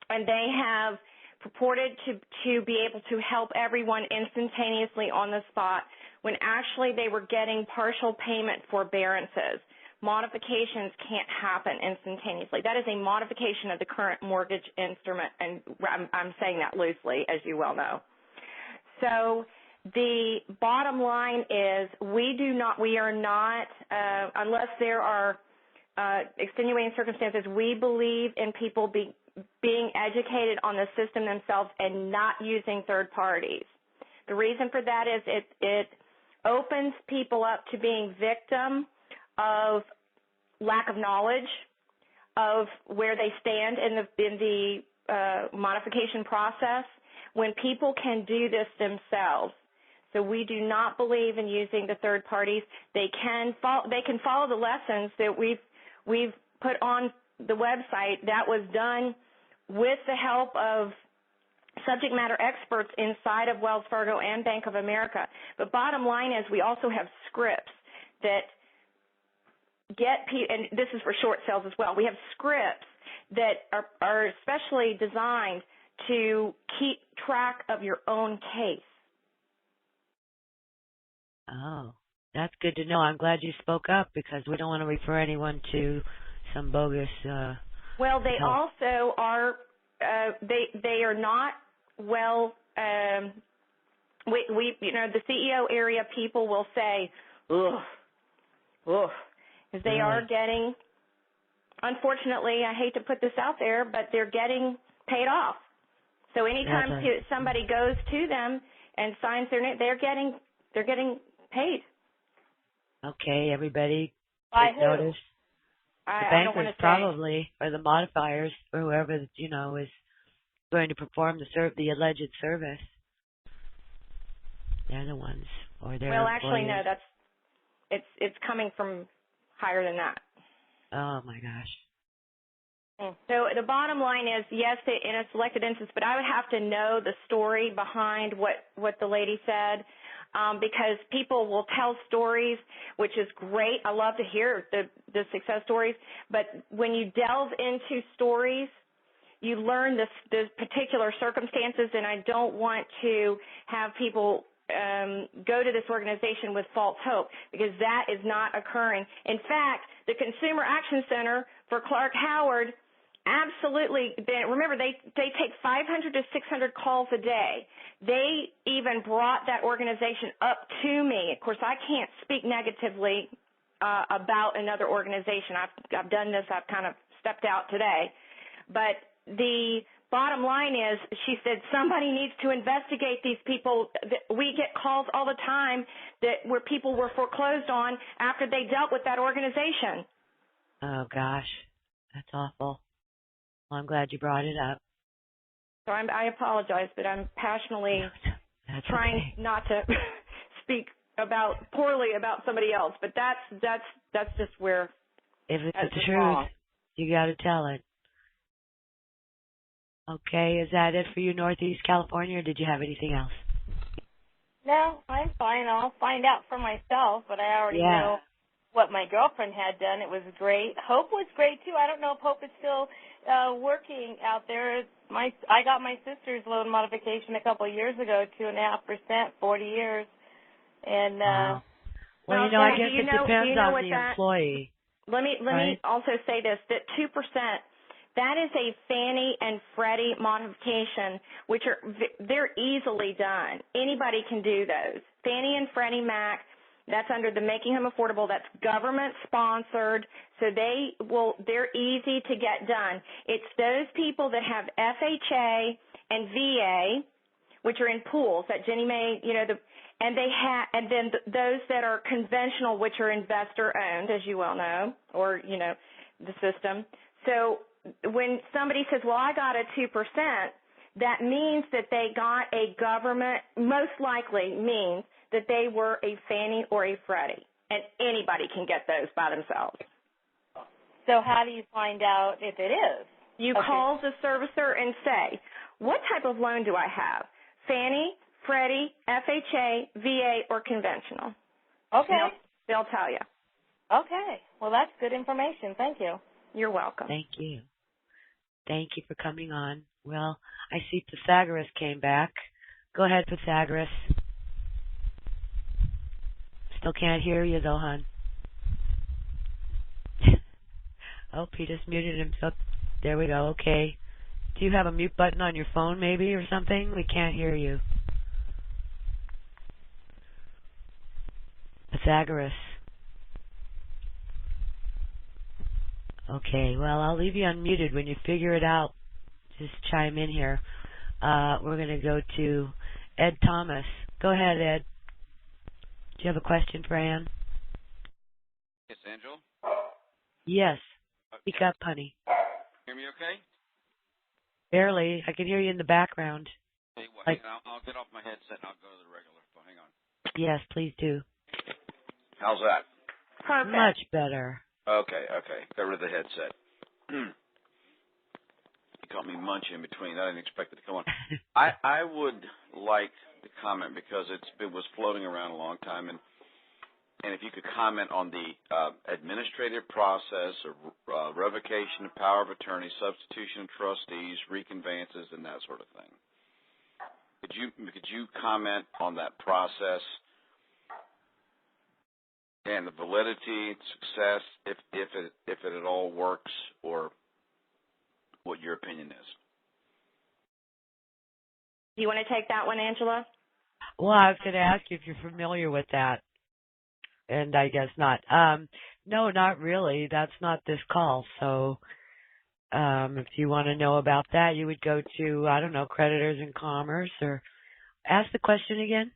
and they have purported to be able to help everyone instantaneously on the spot when actually they were getting partial payment forbearances. Modifications can't happen instantaneously. That is a modification of the current mortgage instrument, and I'm saying that loosely, as you well know. So the bottom line is we are not, unless there are extenuating circumstances, we believe in people being educated on the system themselves and not using third parties. The reason for that is it opens people up to being victim of lack of knowledge, of where they stand in the modification process when people can do this themselves. So we do not believe in using the third parties. They can follow the lessons that we've put on the website. That was done with the help of subject matter experts inside of Wells Fargo and Bank of America. But bottom line is we also have scripts that get people, and this is for short sales as well. We have scripts that are especially designed to keep track of your own case. Oh, that's good to know. I'm glad you spoke up because we don't want to refer anyone to some bogus. Well, they help. also are. They are not well. We the CEO area people will say, ugh, because they are getting. Unfortunately, I hate to put this out there, but they're getting paid off. So anytime somebody goes to them and signs their name, they're getting paid. Okay, everybody. By take notice. The bankers probably, or the modifiers, or whoever is going to perform the alleged service. They're the ones, or they're well, actually, employers. no. It's coming from higher than that. Oh my gosh. So the bottom line is, yes, in a selected instance, but I would have to know the story behind what the lady said, because people will tell stories, which is great. I love to hear the success stories, but when you delve into stories, you learn the particular circumstances, and I don't want to have people go to this organization with false hope, because that is not occurring. In fact, the Consumer Action Center for Clark Howard absolutely, remember, they take 500 to 600 calls a day. They even brought that organization up to me. Of course, I can't speak negatively about another organization. I've done this. I've kind of stepped out today. But the bottom line is, she said, somebody needs to investigate these people. We get calls all the time where people were foreclosed on after they dealt with that organization. Oh, gosh. That's awful. Well, I'm glad you brought it up. So I apologize, but I'm passionately trying not to speak poorly about somebody else. But that's just where if it's the truth, wrong. You got to tell it. Okay, is that it for you, Northeast California, or did you have anything else? No, I'm fine. I'll find out for myself, but I already know what my girlfriend had done. It was great. Hope was great, too. I don't know if Hope is still working out there. I got my sister's loan modification a couple of years ago, 2.5%, 40 years. And wow. Well, I guess it depends on the employee. Let me also say this, that 2%, that is a Fannie and Freddie modification, which they're easily done. Anybody can do those. Fannie and Freddie Mac, that's under the Making Home Affordable. That's government sponsored, so they're easy to get done. It's those people that have FHA and VA, which are in pools that Jenny Mae, and then those that are conventional, which are investor owned, as you well know, or the system. So when somebody says, well, I got a 2%, that means that they got a government, most likely means that they were a Fannie or a Freddie, and anybody can get those by themselves. So how do you find out if it is? You call the servicer and say, what type of loan do I have? Fannie, Freddie, FHA, VA, or conventional? Okay. They'll tell you. Okay. Well, that's good information. Thank you. You're welcome. Thank you. Thank you for coming on. Well, I see Pythagoras came back. Go ahead, Pythagoras. Still can't hear you, though, hon. Oh, he just muted himself. There we go. Okay. Do you have a mute button on your phone, maybe, or something? We can't hear you. Pythagoras. Okay, well, I'll leave you unmuted. When you figure it out, just chime in here. We're going to go to Ed Thomas. Go ahead, Ed. Do you have a question for Ann? Yes, Angel? Yes. Speak up, honey. Hear me okay? Barely. I can hear you in the background. Hey, well, Like, I'll get off my headset and I'll go to the regular phone. Hang on. yes, please do. How's that? Perfect. Much better. Okay. Got rid of the headset. You caught me munching in between. I didn't expect it to come on. I would like to comment because it was floating around a long time, and if you could comment on the administrative process of revocation of power of attorney, substitution of trustees, reconveyances, and that sort of thing. Could you comment on that process and the validity, success, if it at all works, or what your opinion is? Do you want to take that one, Angela? Well, I was going to ask you if you're familiar with that, and I guess not. No, not really. That's not this call. So if you want to know about that, you would go to, I don't know, Creditors in Commerce, or ask the question again.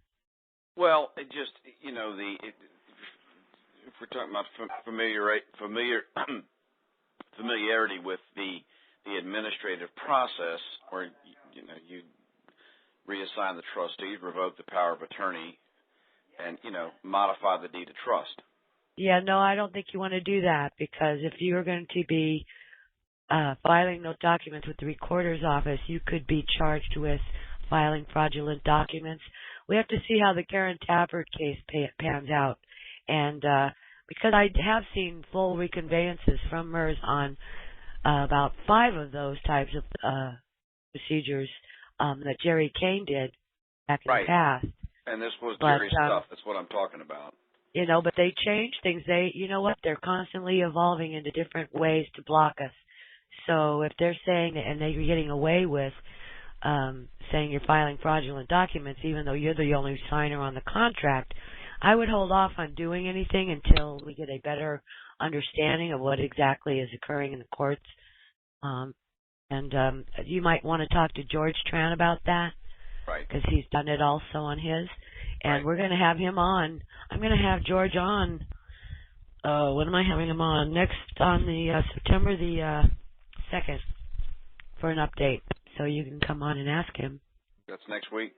Well, it just, if we're talking about familiarity with the administrative process, where you reassign the trustees, revoke the power of attorney, and modify the deed of trust. Yeah, no, I don't think you want to do that, because if you're going to be filing those documents with the recorder's office, you could be charged with filing fraudulent documents. We have to see how the Karen Tafford case pans out, and because I have seen full reconveyances from MERS on about 5 of those types of procedures that Jerry Kane did back in the past. And this was Jerry's stuff. That's what I'm talking about. But they change things. They're constantly evolving into different ways to block us. So if they're saying that, and they're getting away with saying you're filing fraudulent documents, even though you're the only signer on the contract, I would hold off on doing anything until we get a better understanding of what exactly is occurring in the courts. You might want to talk to George Tran about that. Right. Because he's done it also on his. And we're going to have him on. I'm going to have George on. When am I having him on? Next on the September the 2nd for an update. So you can come on and ask him. That's next week?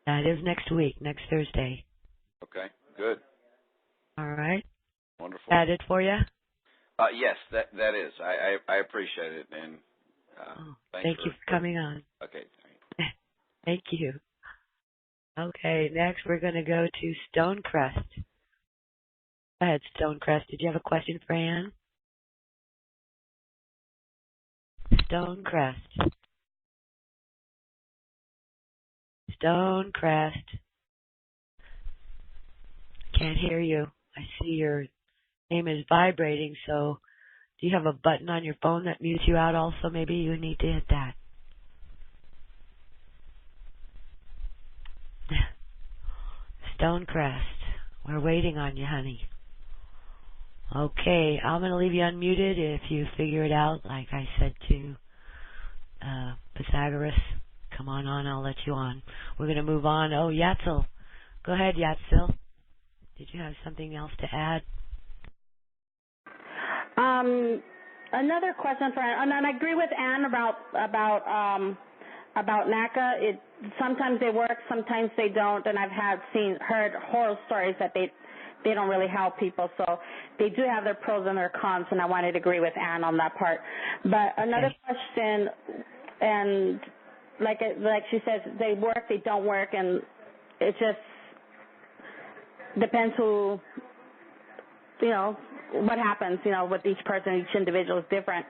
That is next week, next Thursday. Okay, good. All right. Wonderful. That it for you? Yes, that is. I appreciate it, and thank you for coming on. Okay. Thank you. Okay, next we're going to go to Stonecrest. Go ahead, Stonecrest. Did you have a question for Ann? Stonecrest. Can't hear you. I see your name is vibrating, so do you have a button on your phone that mutes you out also? Maybe you need to hit that. Stonecrest, we're waiting on you, honey. Okay, I'm going to leave you unmuted if you figure it out, like I said to Pythagoras. Come on, I'll let you on. We're going to move on. Oh, Yatsil. Go ahead, Yatsil. Did you have something else to add? Another question for Ann, and I agree with Ann about NACA. Sometimes they work, sometimes they don't, and I've heard horror stories that they don't really help people. So they do have their pros and their cons, and I wanted to agree with Ann on that part. But another question, and like she says, they work, they don't work, and it just depends who, what happens, with each person, each individual is different.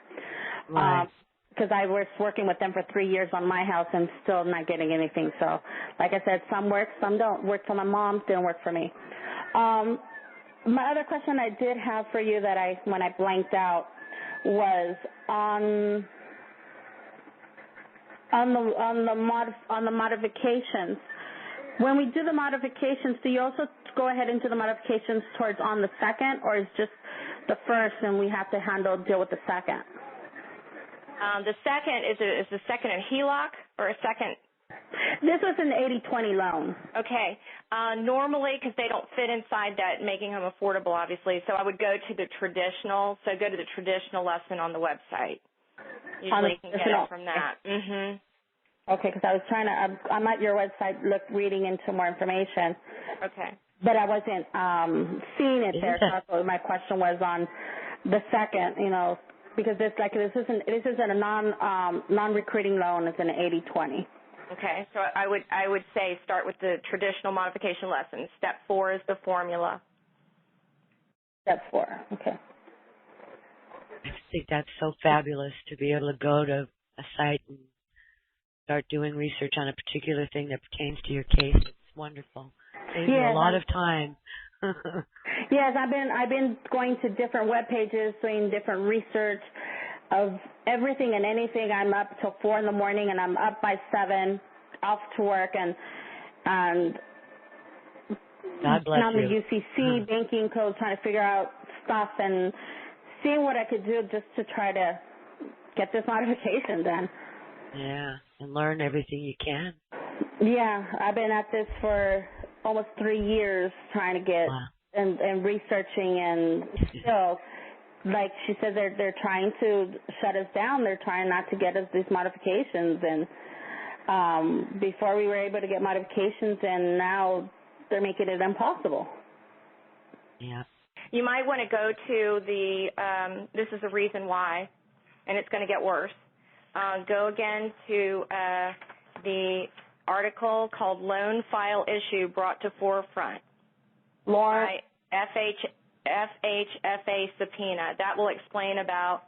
Right. Because I was working with them for 3 years on my house and still not getting anything. So, like I said, some work, some don't. Work for my mom, didn't work for me. My other question I did have for you that when I blanked out was on the modifications. When we do the modifications, do you also go ahead and do the modifications towards on the second, or is just the first and we have to deal with the second? The second is the second in HELOC or a second? This This was an 80-20 loan. Okay. Normally, because they don't fit inside that making home affordable, obviously, so I would go to the traditional. So go to the traditional lesson on the website. Usually you can get it from that. Mhm. Okay, because I was trying to. I'm at your website, reading into more information. Okay. But I wasn't seeing it there. So my question was on the second, because this isn't a non-recruiting loan. It's an 80-20. Okay, so I would say start with the traditional modification lesson. Step 4 is the formula. Step 4, okay. I think that's so fabulous to be able to go to a site and start doing research on a particular thing that pertains to your case. It's wonderful. Saves you a lot of time. Yes, I've been going to different web pages, doing different research of everything and anything. I'm up till 4 in the morning, and I'm up by 7, off to work, and God bless on you. the UCC banking code, trying to figure out stuff and seeing what I could do just to try to get this modification done. Yeah, and learn everything you can. Yeah, I've been at this for almost 3 years trying to get and researching, and still, like she said, they're trying to shut us down. They're trying not to get us these modifications, and before we were able to get modifications, and now they're making it impossible. Yeah. You might want to go to the, this is the reason why, and it's going to get worse. Go again to the article called Loan File Issue Brought to Forefront by FHFA subpoena. That will explain about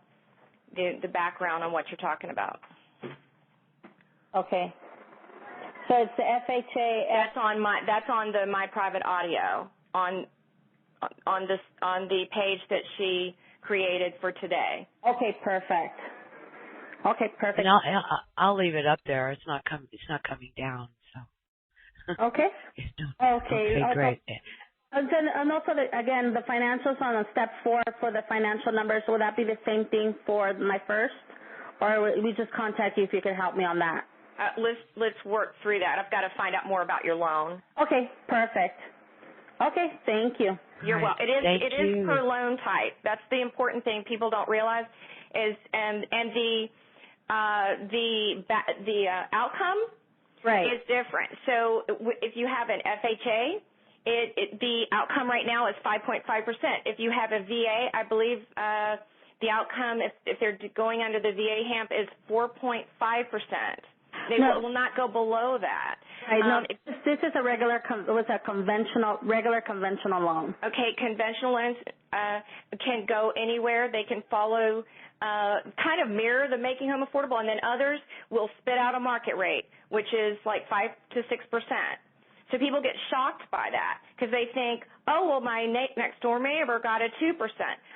the background on what you're talking about. Okay. So it's the FHA. That's on the My Private Audio on the page that she created for today. Okay, perfect. Okay, perfect. And I'll leave it up there. It's not coming down. So. Okay. Okay, great. And also, again, the financials on step 4 for the financial numbers, will that be the same thing for my first? Or we just contact you if you could help me on that? Let's work through that. I've got to find out more about your loan. Okay, perfect. Okay, thank you. You're welcome. It is per loan type. That's the important thing people don't realize is and the outcome is different. So if you have an FHA, the outcome right now is 5.5%. If you have a VA, I believe the outcome, if they're going under the VA HAMP, is 4.5%. They will not go below that. This is a regular conventional loan. Okay, conventional loans can go anywhere. They can follow, kind of mirror the making home affordable, and then others will spit out a market rate, which is like 5 to 6%. So people get shocked by that because they think, oh, well, my next door neighbor got a 2%.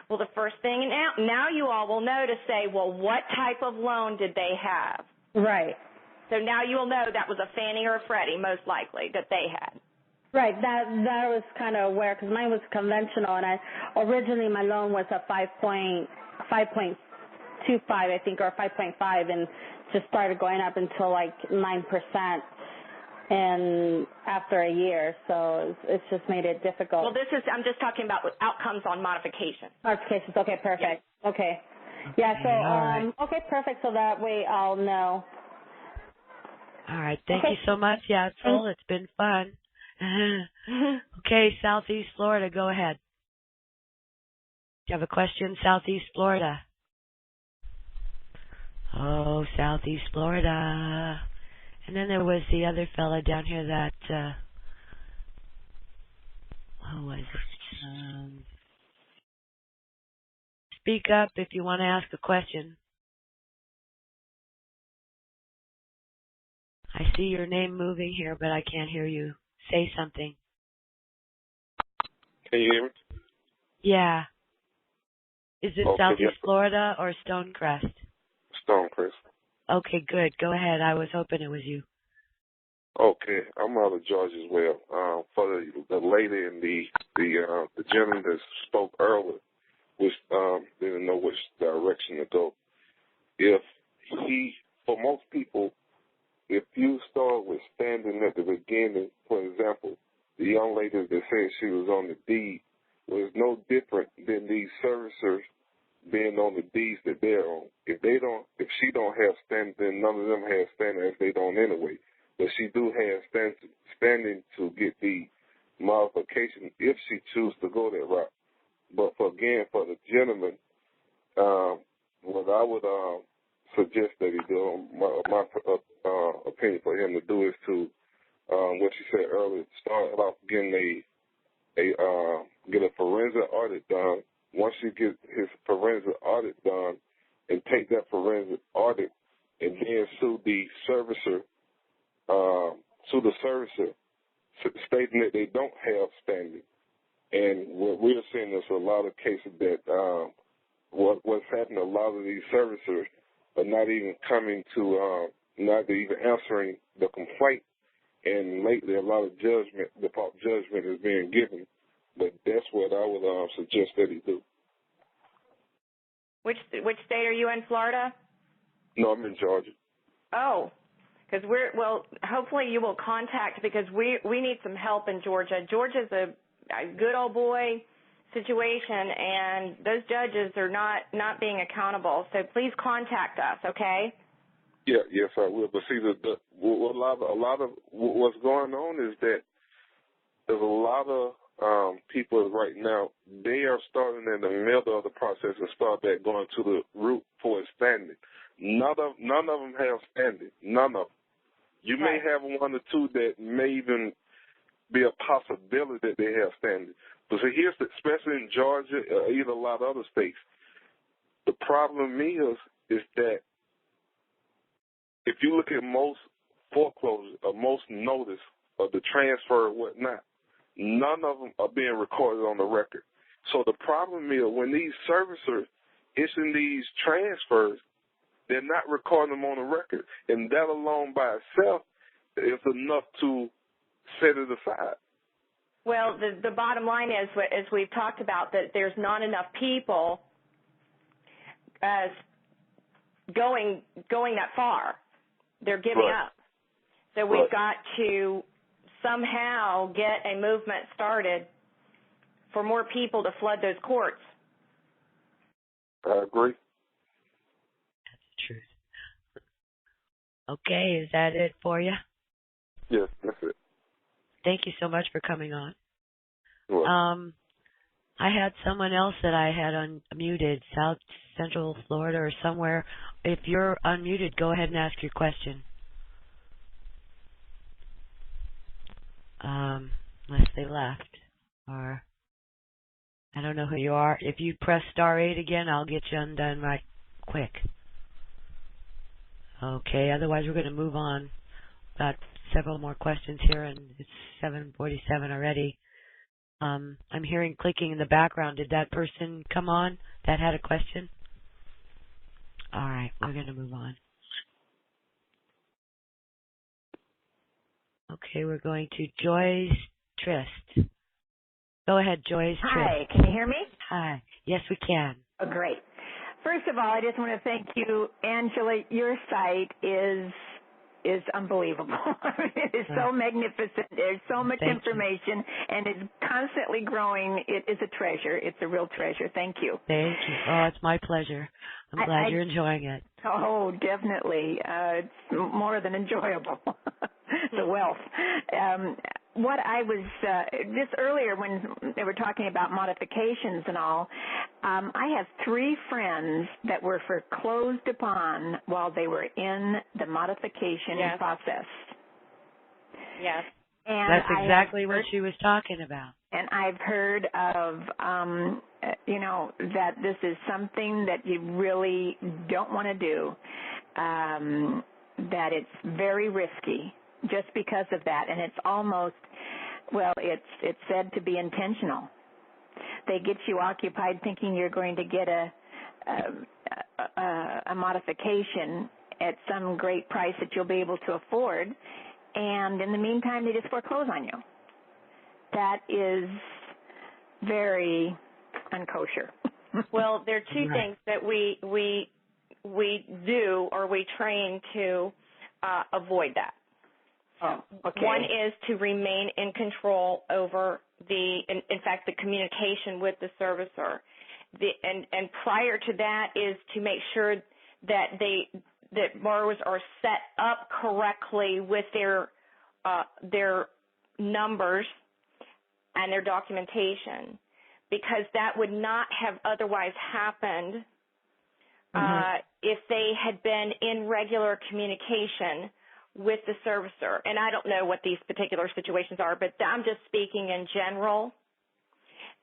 Well, the first thing now you all will know to say, well, what type of loan did they have? Right. So now you will know that was a Fannie or a Freddie, most likely, that they had. Right. That was kind of aware because mine was conventional, and originally my loan was a 5.25, I think, or 5.5, and just started going up until like 9%. And after a year, so it's just made it difficult. Well, I'm just talking about outcomes on modification. Modifications, okay, perfect. Yes. Okay. Yeah, so, okay, perfect, so that way I'll know. All right, thank you so much, Yatsel. It's been fun. Okay, Southeast Florida, go ahead. Do you have a question, Southeast Florida? Oh, Southeast Florida. And then there was the other fella down here that, what was it? Speak up if you want to ask a question. I see your name moving here, but I can't hear you. Say something. Can you hear me? Yeah. Is it Southeast Florida or Stonecrest? Stonecrest. Okay, good. Go ahead. I was hoping it was you. Okay, I'm out of Georgia as well. For the lady and the gentleman that spoke earlier, which didn't know which direction to go. For most people, if you start with standard statement at the beginning, for example, the young lady that said she was on the deed was no different than these servicers being on the deeds that they're on. If she don't have standing, then none of them have standing, as they don't anyway. But she do have standing to get the modification if she chooses to go that route. But for the gentleman, what I would suggest that he do, my opinion for him to do is to, what you said earlier, start off getting get a forensic audit done. Once you get his forensic audit done, and take that forensic audit, and then sue the servicer, stating that they don't have standing. And what we're seeing is a lot of cases that what's happening. A lot of these servicers are not even coming to, not even answering the complaint. And lately, a lot of default judgment is being given. But that's what I would suggest that he do. Which state are you in, Florida? No, I'm in Georgia. Oh, because hopefully you will contact, because we need some help in Georgia. Georgia's a good old boy situation, and those judges are not being accountable. So please contact us, okay? Yeah, yes, I will. But see, a lot of what's going on is that there's a lot of people right now, they are starting in the middle of the process and start back going to the root for its standing. None of them have standing. None of them. You may have one or two that may even be a possibility that they have standing. But see, here's especially in Georgia, either a lot of other states, the problem is that if you look at most foreclosures or most notice of the transfer or whatnot, none of them are being recorded on the record. So the problem is when these servicers issue these transfers, they're not recording them on the record. And that alone by itself is enough to set it aside. Well, the bottom line is, as we've talked about, that there's not enough people going that far. They're giving up. So we've got to somehow get a movement started for more people to flood those courts. I agree. That's the truth. Okay, is that it for you? Yes, that's it. Thank you so much for coming on. Well, I had someone else that I had unmuted, South Central Florida or somewhere. If you're unmuted, go ahead and ask your question. Unless they left, or I don't know who you are. If you press *8 again, I'll get you undone right quick. Okay, otherwise we're going to move on. Got several more questions here, and it's 7:47 already. I'm hearing clicking in the background. Did that person come on that had a question? All right, we're going to move on. Okay, we're going to Joyce Trist. Go ahead, Joyce Trist. Hi, can you hear me? Hi. Yes, we can. Oh, great. First of all, I just want to thank you, Angela. Your site is unbelievable. It is so magnificent. There's so much information, and it's constantly growing. It is a treasure. It's a real treasure. Thank you. Thank you. Oh, it's my pleasure. I'm glad you're enjoying it. Oh, definitely. It's more than enjoyable. The wealth. What I was, just earlier when they were talking about modifications and all, I have 3 friends that were foreclosed upon while they were in the modification process. Yes. And that's exactly what she was talking about. And I've heard of, that this is something that you really don't want to do, that it's very risky just because of that. And it's almost, it's said to be intentional. They get you occupied thinking you're going to get a modification at some great price that you'll be able to afford, and in the meantime, they just foreclose on you. That is very unkosher. Well, there are 2 things that we do, or we train to avoid that. Oh, okay. One is to remain in control over in fact, the communication with the servicer. And prior to that is to make sure that borrowers are set up correctly with their numbers and their documentation, because that would not have otherwise happened if they had been in regular communication with the servicer. And I don't know what these particular situations are, but I'm just speaking in general.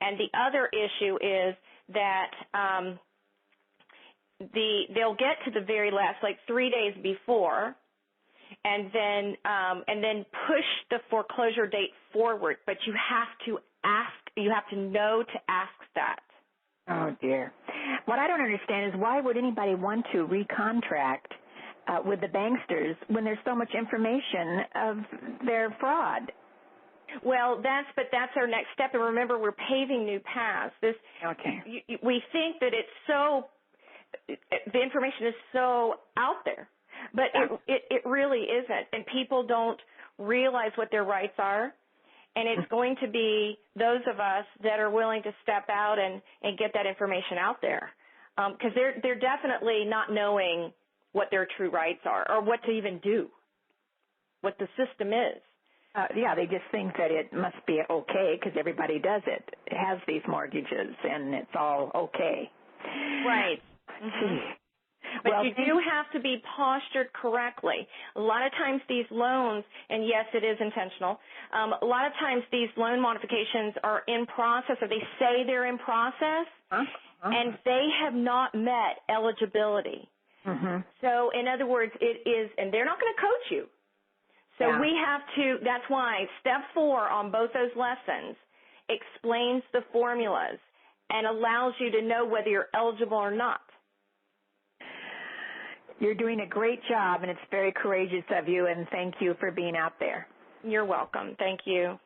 And the other issue is that they'll get to the very last, like 3 days before, and then push the foreclosure date forward. But you have to know to ask that. Oh dear. What I don't understand is why would anybody want to recontract with the banksters when there's so much information of their fraud? Well, that's our next step. And remember, we're paving new paths. We think that the information is so out there, but it really isn't. And people don't realize what their rights are. And it's going to be those of us that are willing to step out and get that information out there. Because they're definitely not knowing what their true rights are or what to even do, what the system is. They just think that it must be okay because everybody does it. It has these mortgages and it's all okay. Right. But you do have to be postured correctly. A lot of times these loans, and yes, it is intentional, a lot of times these loan modifications are in process, or they say they're in process, and they have not met eligibility. So, in other words, it is, and they're not going to coach you. So we have to, that's why step 4 on both those lessons explains the formulas and allows you to know whether you're eligible or not. You're doing a great job, and it's very courageous of you, and thank you for being out there. You're welcome. Thank you.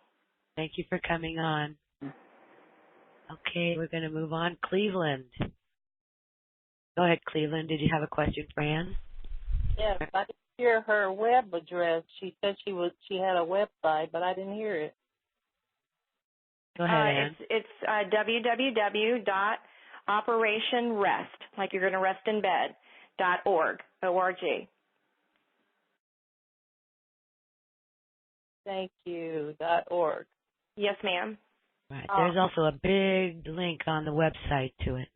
Thank you for coming on. Okay, we're going to move on. Cleveland. Go ahead, Cleveland. Did you have a question for Ann? Yes, I didn't hear her web address. She said she had a website, but I didn't hear it. Go ahead, Ann. It's www.operationrest, like you're going to rest in bed, .org, O-R-G. Thank you, .org. Yes, ma'am. Right. There's also a big link on the website to it,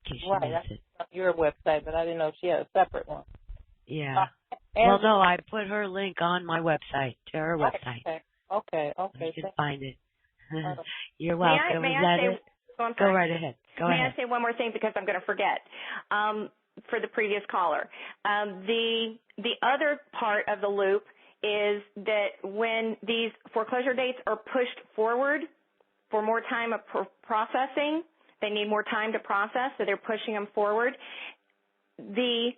in case you missed it. That's your website, but I didn't know she had a separate one. Yeah. Well, no, I put her link on my website, to her website. Okay. You can find it. You're welcome. May Is I that say, it? Go right ahead. Go ahead. May I say one more thing, because I'm going to forget, for the previous caller. The other part of the loop is that when these foreclosure dates are pushed forward for more time of processing, they need more time to process, so they're pushing them forward. The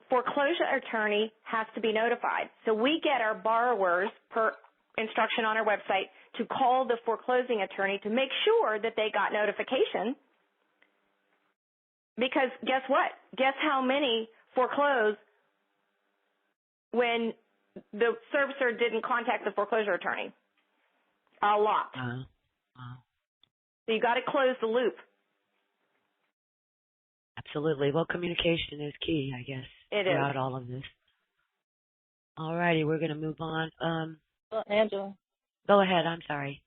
foreclosure attorney has to be notified. So we get our borrowers, per instruction on our website, to call the foreclosing attorney to make sure that they got notification. Because guess what? Guess how many foreclose when the servicer didn't contact the foreclosure attorney? A lot. So you got to close the loop. Absolutely. Well, communication is key, I guess, throughout all of this. All righty, we're going to move on. Angela. Go ahead. I'm sorry.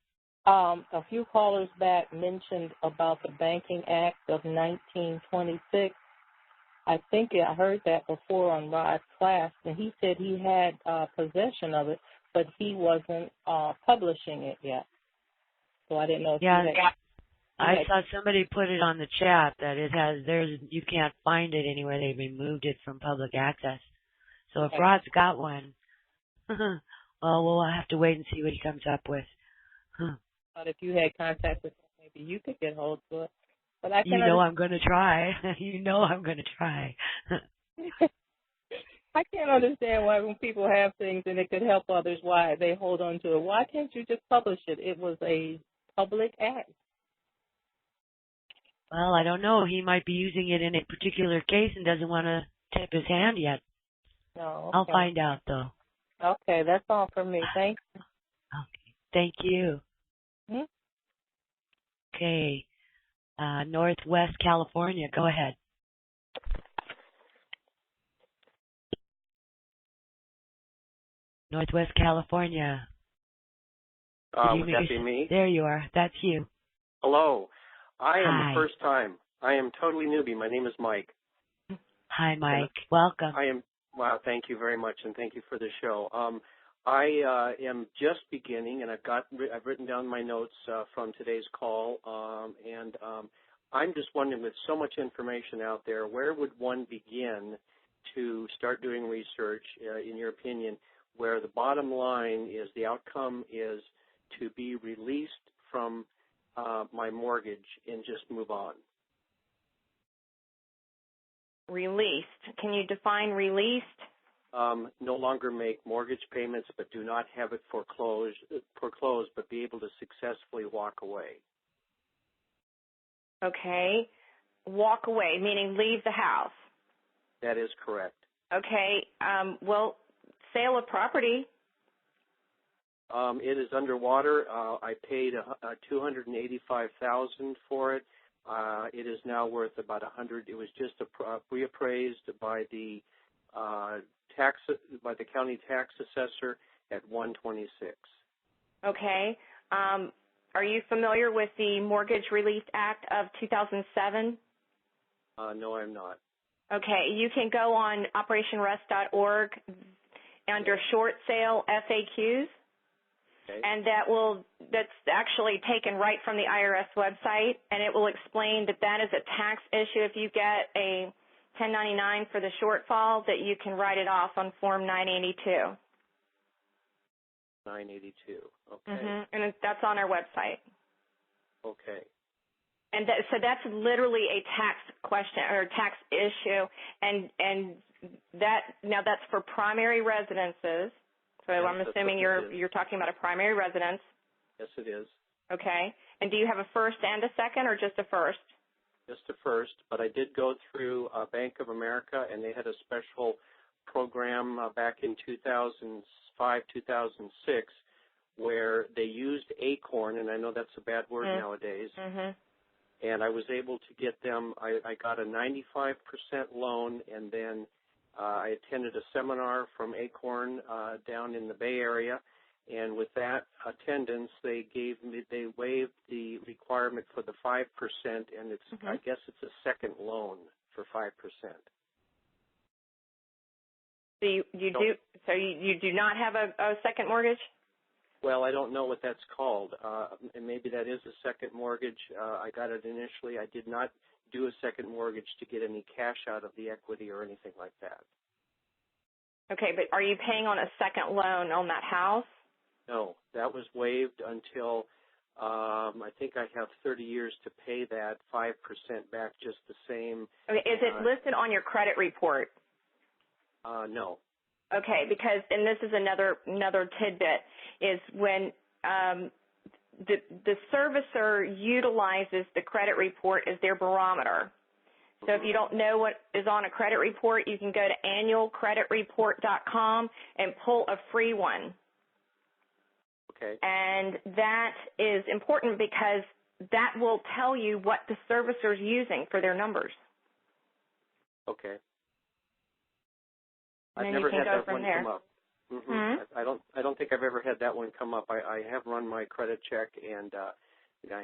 A few callers back mentioned about the Banking Act of 1926. I think I heard that before on Rod's class, and he said he had possession of it, but he wasn't publishing it yet. So I didn't know if I saw somebody put it on the chat that you can't find it anywhere. They removed it from public access. So if Rod's got one, well, we'll have to wait and see what he comes up with. But if you had contact with him, maybe you could get hold of it. But I'm going to try. I'm going to try. I can't understand why when people have things and it could help others, why they hold on to it. Why can't you just publish it? It was a public act. Well, I don't know. He might be using it in a particular case and doesn't want to tip his hand yet. No. Okay. I'll find out, though. Okay, that's all for me. Thank you. Okay, thank you. Hmm? Okay, Northwest California, go ahead. Northwest California. Would that be me? There you are. That's you. Hello. I am Hi. the first time. I am totally newbie. My name is Mike. Hi, Mike. Welcome. Wow, thank you very much, and thank you for the show. I am just beginning, and I've written down my notes from today's call, and I'm just wondering, with so much information out there, where would one begin to start doing research, in your opinion, where the bottom line is the outcome is to be released from my mortgage and just move on? Released. Can you define released? No longer make mortgage payments, but do not have it foreclosed, but be able to successfully walk away. Okay. Walk away, meaning leave the house. That is correct. Okay. Well, sale of property. It is underwater. I paid $285,000 for it. It is now worth about $100. It was just reappraised by the county tax assessor at $126. Okay. Are you familiar with the Mortgage Relief Act of 2007? No, I'm not. Okay. You can go on operationrest.org under short sale FAQs. Okay. And that's actually taken right from the IRS website, and it will explain that is a tax issue. If you get a 1099 for the shortfall, that you can write it off on Form 982. 982. Okay. And that's on our website. Okay. And so that's literally a tax question or a tax issue, and that's for primary residences. So yes, I'm assuming you're talking about a primary residence. Yes, it is. Okay. And do you have a first and a second, or just a first? Just a first, but I did go through Bank of America, and they had a special program back in 2005, 2006, where they used Acorn, and I know that's a bad word nowadays. And I was able to get them. I got a 95% loan, and then I attended a seminar from Acorn down in the Bay Area, and with that attendance, they waived the requirement for the 5%, and it's I guess it's a second loan for 5%. So you do not have a second mortgage? Well, I don't know what that's called, and maybe that is a second mortgage. I got it initially. I did not do a second mortgage to get any cash out of the equity or anything like that. Okay, but are you paying on a second loan on that house? No, that was waived until I think I have 30 years to pay that 5% back just the same. Okay, is it listed on your credit report? No. Okay, because, and this is another tidbit, is when the servicer utilizes the credit report as their barometer. So if you don't know what is on a credit report, you can go to annualcreditreport.com and pull a free one. Okay. And that is important because that will tell you what the servicer is using for their numbers. Okay. And I've then never you can had go that from one there. come up. I don't think I've ever had that one come up. I have run my credit check and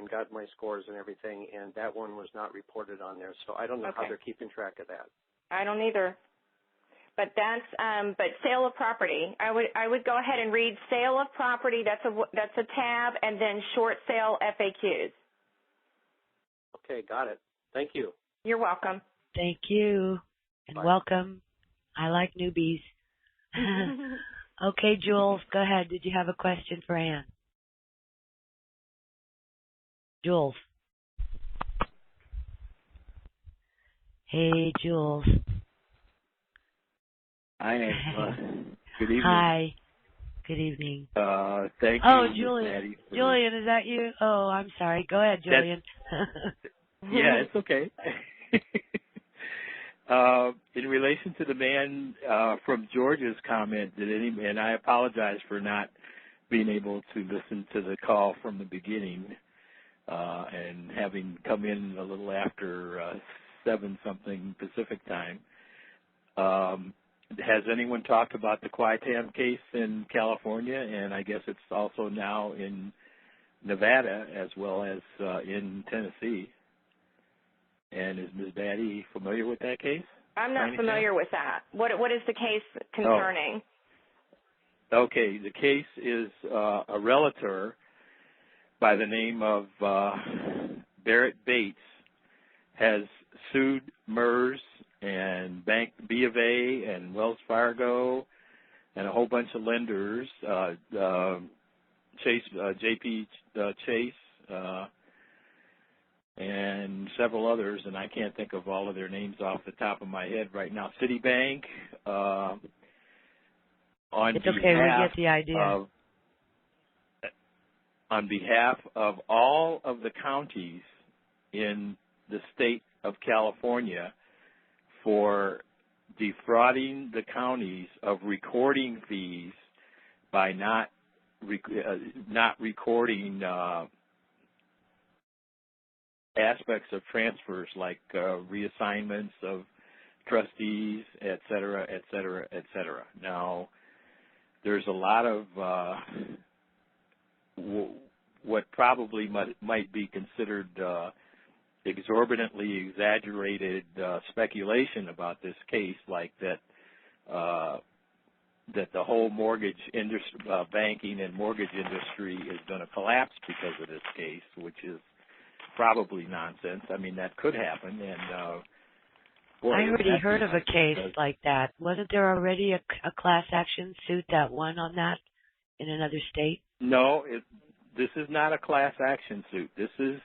got my scores and everything, and that one was not reported on there. So I don't know how they're keeping track of that. I don't either. But that's but sale of property. I would go ahead and read sale of property. That's a tab, and then short sale FAQs. Okay, got it. Thank you. You're welcome. Thank you, and welcome. I like newbies. Okay, Jules, go ahead. Did you have a question for Ann? Jules. Hey, Jules. Hi, Angela. Good evening. Hi. Good evening. Thank you. Oh, Julian. Julian, is that you? Oh, I'm sorry. Go ahead, Julian. Yeah, it's okay. In relation to the man from Georgia's comment, and I apologize for not being able to listen to the call from the beginning and having come in a little after 7-something Pacific time. Has anyone talked about the Quietam case in California? And I guess it's also now in Nevada as well as in Tennessee. And is Ms. Batty familiar with that case? I'm not familiar with that. What is the case concerning? Oh. Okay, the case is a realtor by the name of Barrett Bates has sued MERS and B of A and Wells Fargo and a whole bunch of lenders, JP Chase, and several others, and I can't think of all of their names off the top of my head right now. Citibank, it's okay, we get the idea. On behalf of all of the counties in the state of California for defrauding the counties of recording fees by not recording aspects of transfers like reassignments of trustees, et cetera, et cetera, et cetera. Now, there's a lot of what probably might be considered exorbitantly exaggerated speculation about this case, like that the whole mortgage industry, banking and mortgage industry is going to collapse because of this case, which is probably nonsense. I mean, that could happen. And I already heard of a case like that. Wasn't there already a class action suit that won on that in another state? No, this is not a class action suit. This is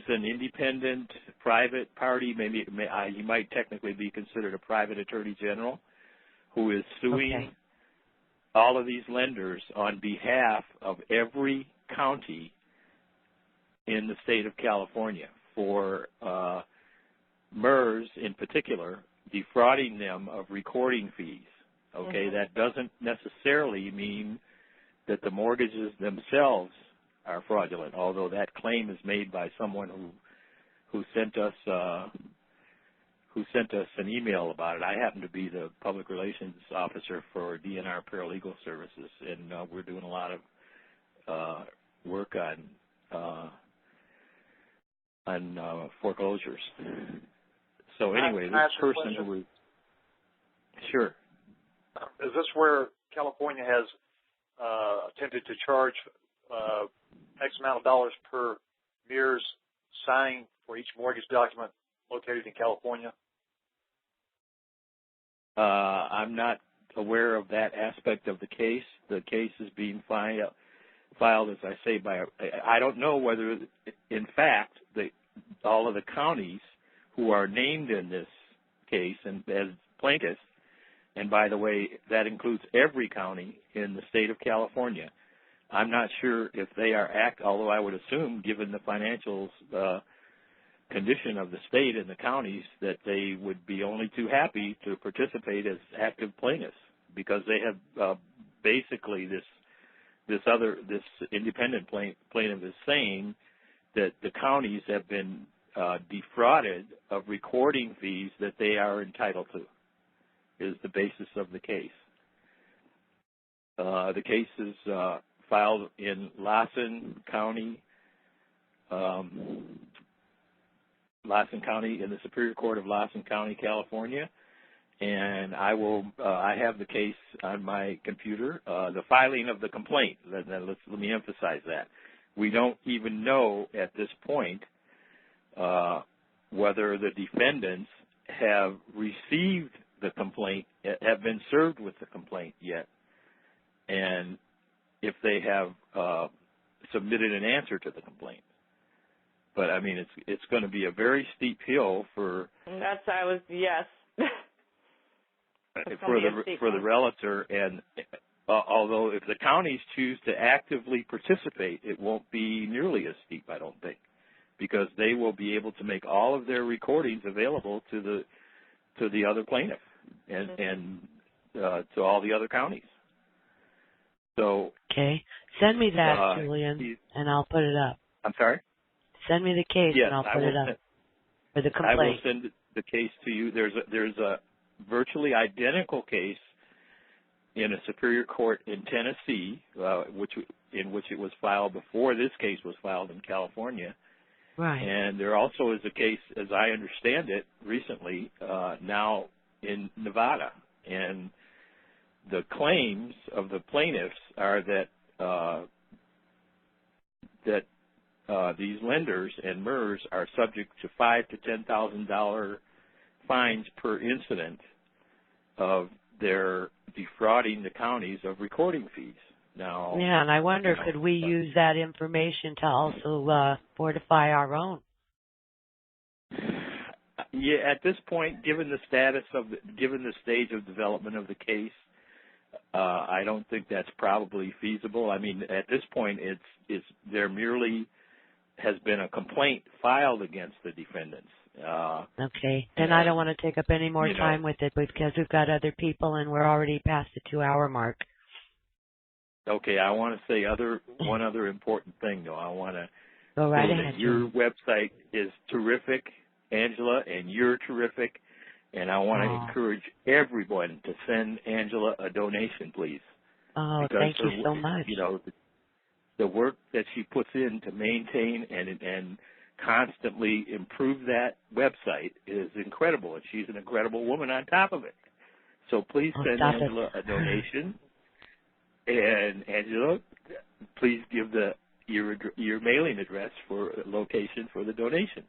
an independent private party. Maybe he might technically be considered a private attorney general who is suing all of these lenders on behalf of every county in the state of California for MERS in particular, defrauding them of recording fees. Okay, that doesn't necessarily mean that the mortgages themselves are fraudulent, although that claim is made by someone who sent us an email about it. I happen to be the public relations officer for DNR Paralegal Services, and we're doing a lot of work on foreclosures. So anyway, this person who was sure. Is this where California has attempted to charge X amount of dollars per MERS signing for each mortgage document located in California? I'm not aware of that aspect of the case. The case is being filed, as I say, I don't know whether, in fact, all of the counties who are named in this case and as plaintiffs, and by the way, that includes every county in the state of California. I'm not sure if they are although I would assume, given the financial condition of the state and the counties, that they would be only too happy to participate as active plaintiffs, because they have basically this independent plaintiff is saying that the counties have been defrauded of recording fees that they are entitled to, is the basis of the case. The case is filed in Lawson County, in the Superior Court of Lawson County, California, and I have the case on my computer. The filing of the complaint. Let me emphasize that we don't even know at this point whether the defendants have received the complaint, have been served with the complaint yet, and if they have submitted an answer to the complaint. But I mean, it's going to be a very steep hill for for the realtor, and although if the counties choose to actively participate, it won't be nearly as steep, I don't think, because they will be able to make all of their recordings available to to the other plaintiff and to all the other counties. So okay, send me that, Julian, and I'll put it up. I'm sorry. Send me the case, yes, and I'll put it up for the complaint. I will send the case to you. There's a virtually identical case in a superior court in Tennessee, in which it was filed before this case was filed in California. Right. And there also is a case, as I understand it, recently now in Nevada. And the claims of the plaintiffs are that these lenders and MERS are subject to $5,000 to $10,000 fines per incident of their defrauding the counties of recording fees. Now, yeah, and I wonder, could we use that information to also fortify our own? Yeah, at this point, given the stage of development of the case, I don't think that's probably feasible. I mean, at this point, there merely has been a complaint filed against the defendants. Okay, then I don't want to take up any more time with it because we've got other people and we're already past the 2-hour mark. Okay, I want to say one other important thing, though. I want to go right say ahead. That your website is terrific, Angela, and you're terrific. And I want to encourage everyone to send Angela a donation, please. Oh, thank you so much. You know, the work that she puts in to maintain and constantly improve that website is incredible, and she's an incredible woman on top of it. So please send Angela a donation. And Angela, please give your mailing address for location for the donation.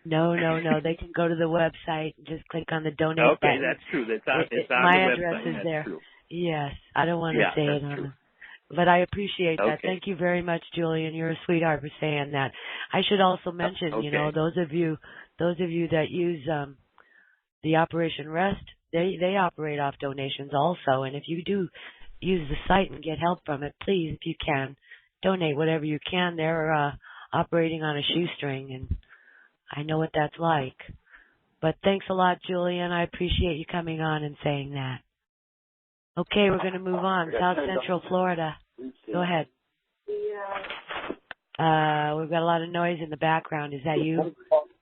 No. They can go to the website and just click on the donate button. Okay, that's true. It's on the website. My address is there. True. Yes, I don't want to say it on it. But I appreciate that. Thank you very much, Julian. You're a sweetheart for saying that. I should also mention, those of you that use the Operation Rest, they operate off donations also. And if you do use the site and get help from it, please, if you can, donate whatever you can. They're operating on a shoestring, and I know what that's like. But thanks a lot, Julian. I appreciate you coming on and saying that. Okay, we're going to move on. South Central Florida. Go ahead. We've got a lot of noise in the background. Is that you?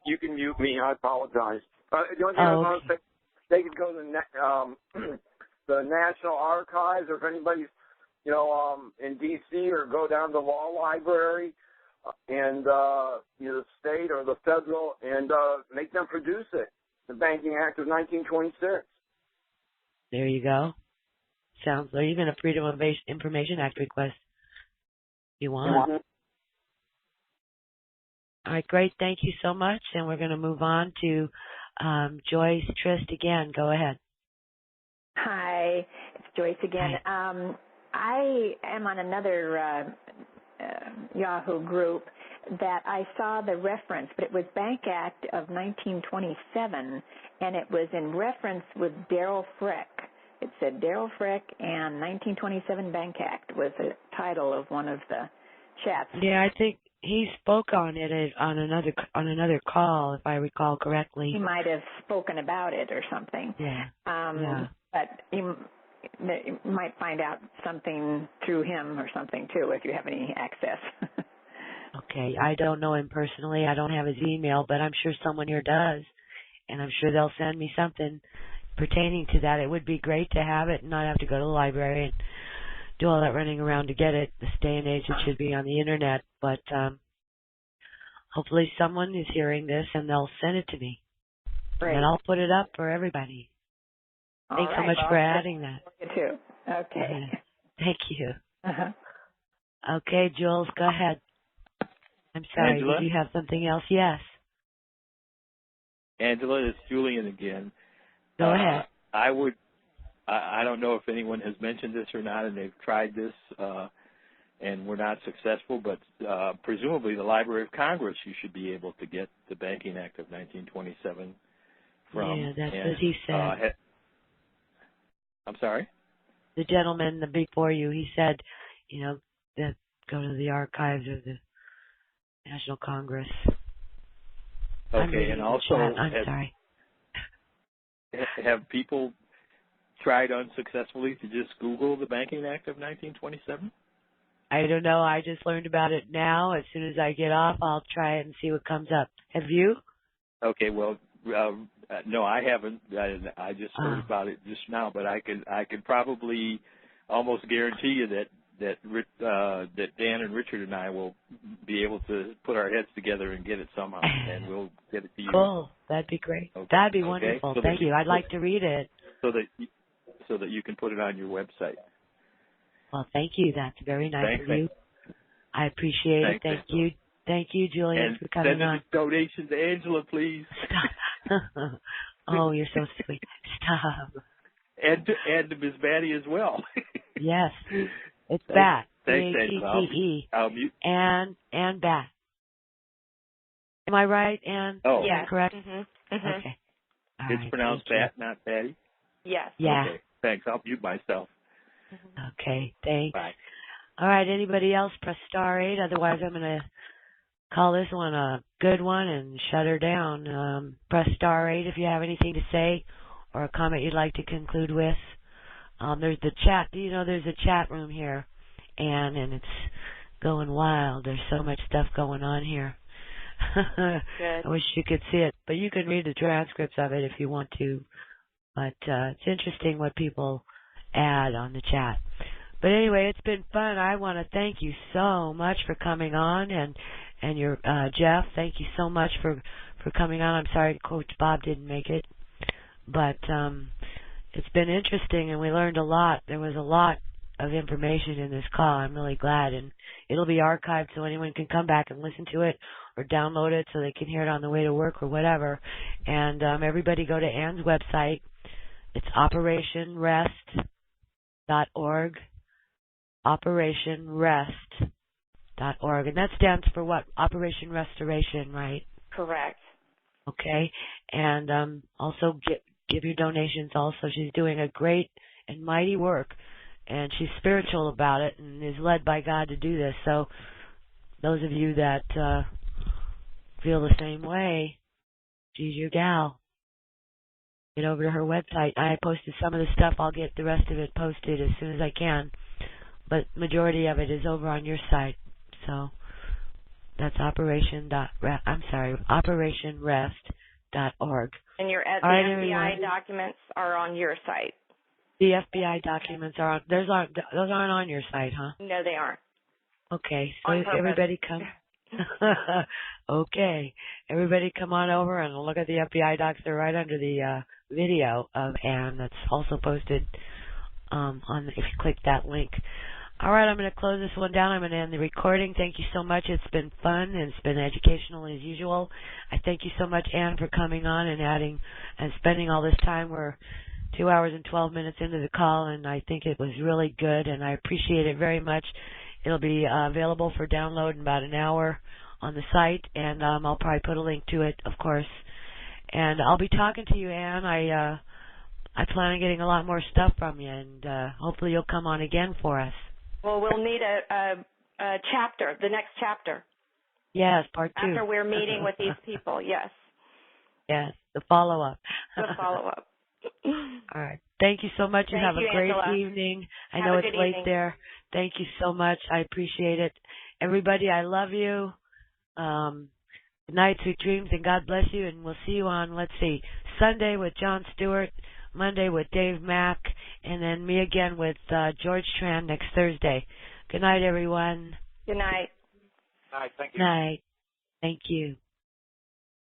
You can mute me. I apologize. The only thing I want to say, they could go to the National Archives, or if anybody's, in D.C., or go down to the law library and the state or the federal, and make them produce it. The Banking Act of 1926. There you go. Sounds like even a Freedom of Information Act request. You want? All right, great. Thank you so much. And we're going to move on to Joyce Trist again. Go ahead. Hi, it's Joyce again. I am on another Yahoo group that I saw the reference, but it was Bank Act of 1927, and it was in reference with Darrell Frick. It said Darrell Frick and 1927 Bank Act was the title of one of the chats. Yeah, I think he spoke on it on another call, if I recall correctly. He might have spoken about it or something. Yeah. But you might find out something through him or something too, if you have any access. Okay, I don't know him personally. I don't have his email, but I'm sure someone here does, and I'm sure they'll send me something pertaining to that. It would be great to have it and not have to go to the library and do all that running around to get it. This day and age, it should be on the internet, but hopefully someone is hearing this and they'll send it to me. Great. And I'll put it up for everybody. Thanks so much for adding that. You too. Okay. Thank you. Okay, Jules, go ahead. I'm sorry, Angela? did you have something else? Yes. Angela, it's Julian again. Go ahead. I don't know if anyone has mentioned this or not, and they've tried this and were not successful, but presumably the Library of Congress, you should be able to get the Banking Act of 1927 from. Yeah, that's what he said. I'm sorry? The gentleman before you, he said, that go to the archives of the National Congress. Okay, and also, I'm sorry. have people tried unsuccessfully to just Google the Banking Act of 1927? I don't know. I just learned about it now. As soon as I get off, I'll try it and see what comes up. Have you? Okay, well, no, I haven't. I just heard about it just now, but I could probably almost guarantee you that Dan and Richard and I will be able to put our heads together and get it somehow, and we'll get it to you. Cool. That'd be great. Okay. That'd be wonderful. So Thank you. I'd like to read it. So that you can put it on your website. Well, thank you. That's very nice of you. I appreciate it. Thank you. Thank you, Julian, for coming on. And send a donation to Angela, please. Stop. Oh, you're so sweet. Stop. And to Ms. Batty as well. Yes. It's Bat. Thanks, Angela. I'll mute. And Bat. Am I right, Ann? Oh. Yes. Correct? Mm-hmm. Okay. All It's right, pronounced Bat, not Batty? Yes. Yeah. Okay. Thanks. I'll mute myself. Okay. Thanks. Bye. All right. Anybody else press star 8. Otherwise, I'm going to call this one a good one and shut her down. Press star 8 if you have anything to say or a comment you'd like to conclude with. There's the chat. There's a chat room here, and it's going wild. There's so much stuff going on here. Good. I wish you could see it, but you can read the transcripts of it if you want to. But it's interesting what people add on the chat. But anyway, it's been fun. I want to thank you so much for coming on, and your Jeff, thank you so much for coming on. I'm sorry Coach Bob didn't make it, but it's been interesting, and we learned a lot. There was a lot of information in this call. I'm really glad, and it'll be archived so anyone can come back and listen to it or download it so they can hear it on the way to work or whatever. And everybody go to Ann's website. It's operationrest.org, operationrest.org, and that stands for what? Operation Restoration, right? Correct. Okay, and also give your donations also. She's doing a great and mighty work, and she's spiritual about it and is led by God to do this. So those of you that feel the same way, she's your gal. Get over to her website. I posted some of the stuff. I'll get the rest of it posted as soon as I can. But majority of it is over on your site. So that's operationrest.org. And the FBI documents are on your site. The FBI documents are on. Those aren't on your site, huh? No, they aren't. Okay, so On purpose. everybody come. Okay, everybody come on over and look at the FBI docs. They're right under the video of Ann. That's also posted if you click that link. All right, I'm going to close this one down. I'm going to end the recording. Thank you so much. It's been fun and it's been educational as usual. I thank you so much, Ann, for coming on and adding and spending all this time. We're 2 hours and 12 minutes into the call, and I think it was really good, and I appreciate it very much. It'll be available for download in about an hour on the site, and I'll probably put a link to it, of course. And I'll be talking to you, Ann. I plan on getting a lot more stuff from you, and hopefully you'll come on again for us. Well, we'll need a chapter, the next chapter. Yes, part 2. After we're meeting with these people, yes. Yes, the follow-up. The follow-up. All right. Thank you so much, and have a great evening. I know it's late there. Thank you so much. I appreciate it. Everybody, I love you. Good night, sweet dreams, and God bless you. And we'll see you on, Sunday with John Stewart, Monday with Dave Mack, and then me again with George Tran next Thursday. Good night, everyone. Good night. Night. Thank you. Night. Thank you.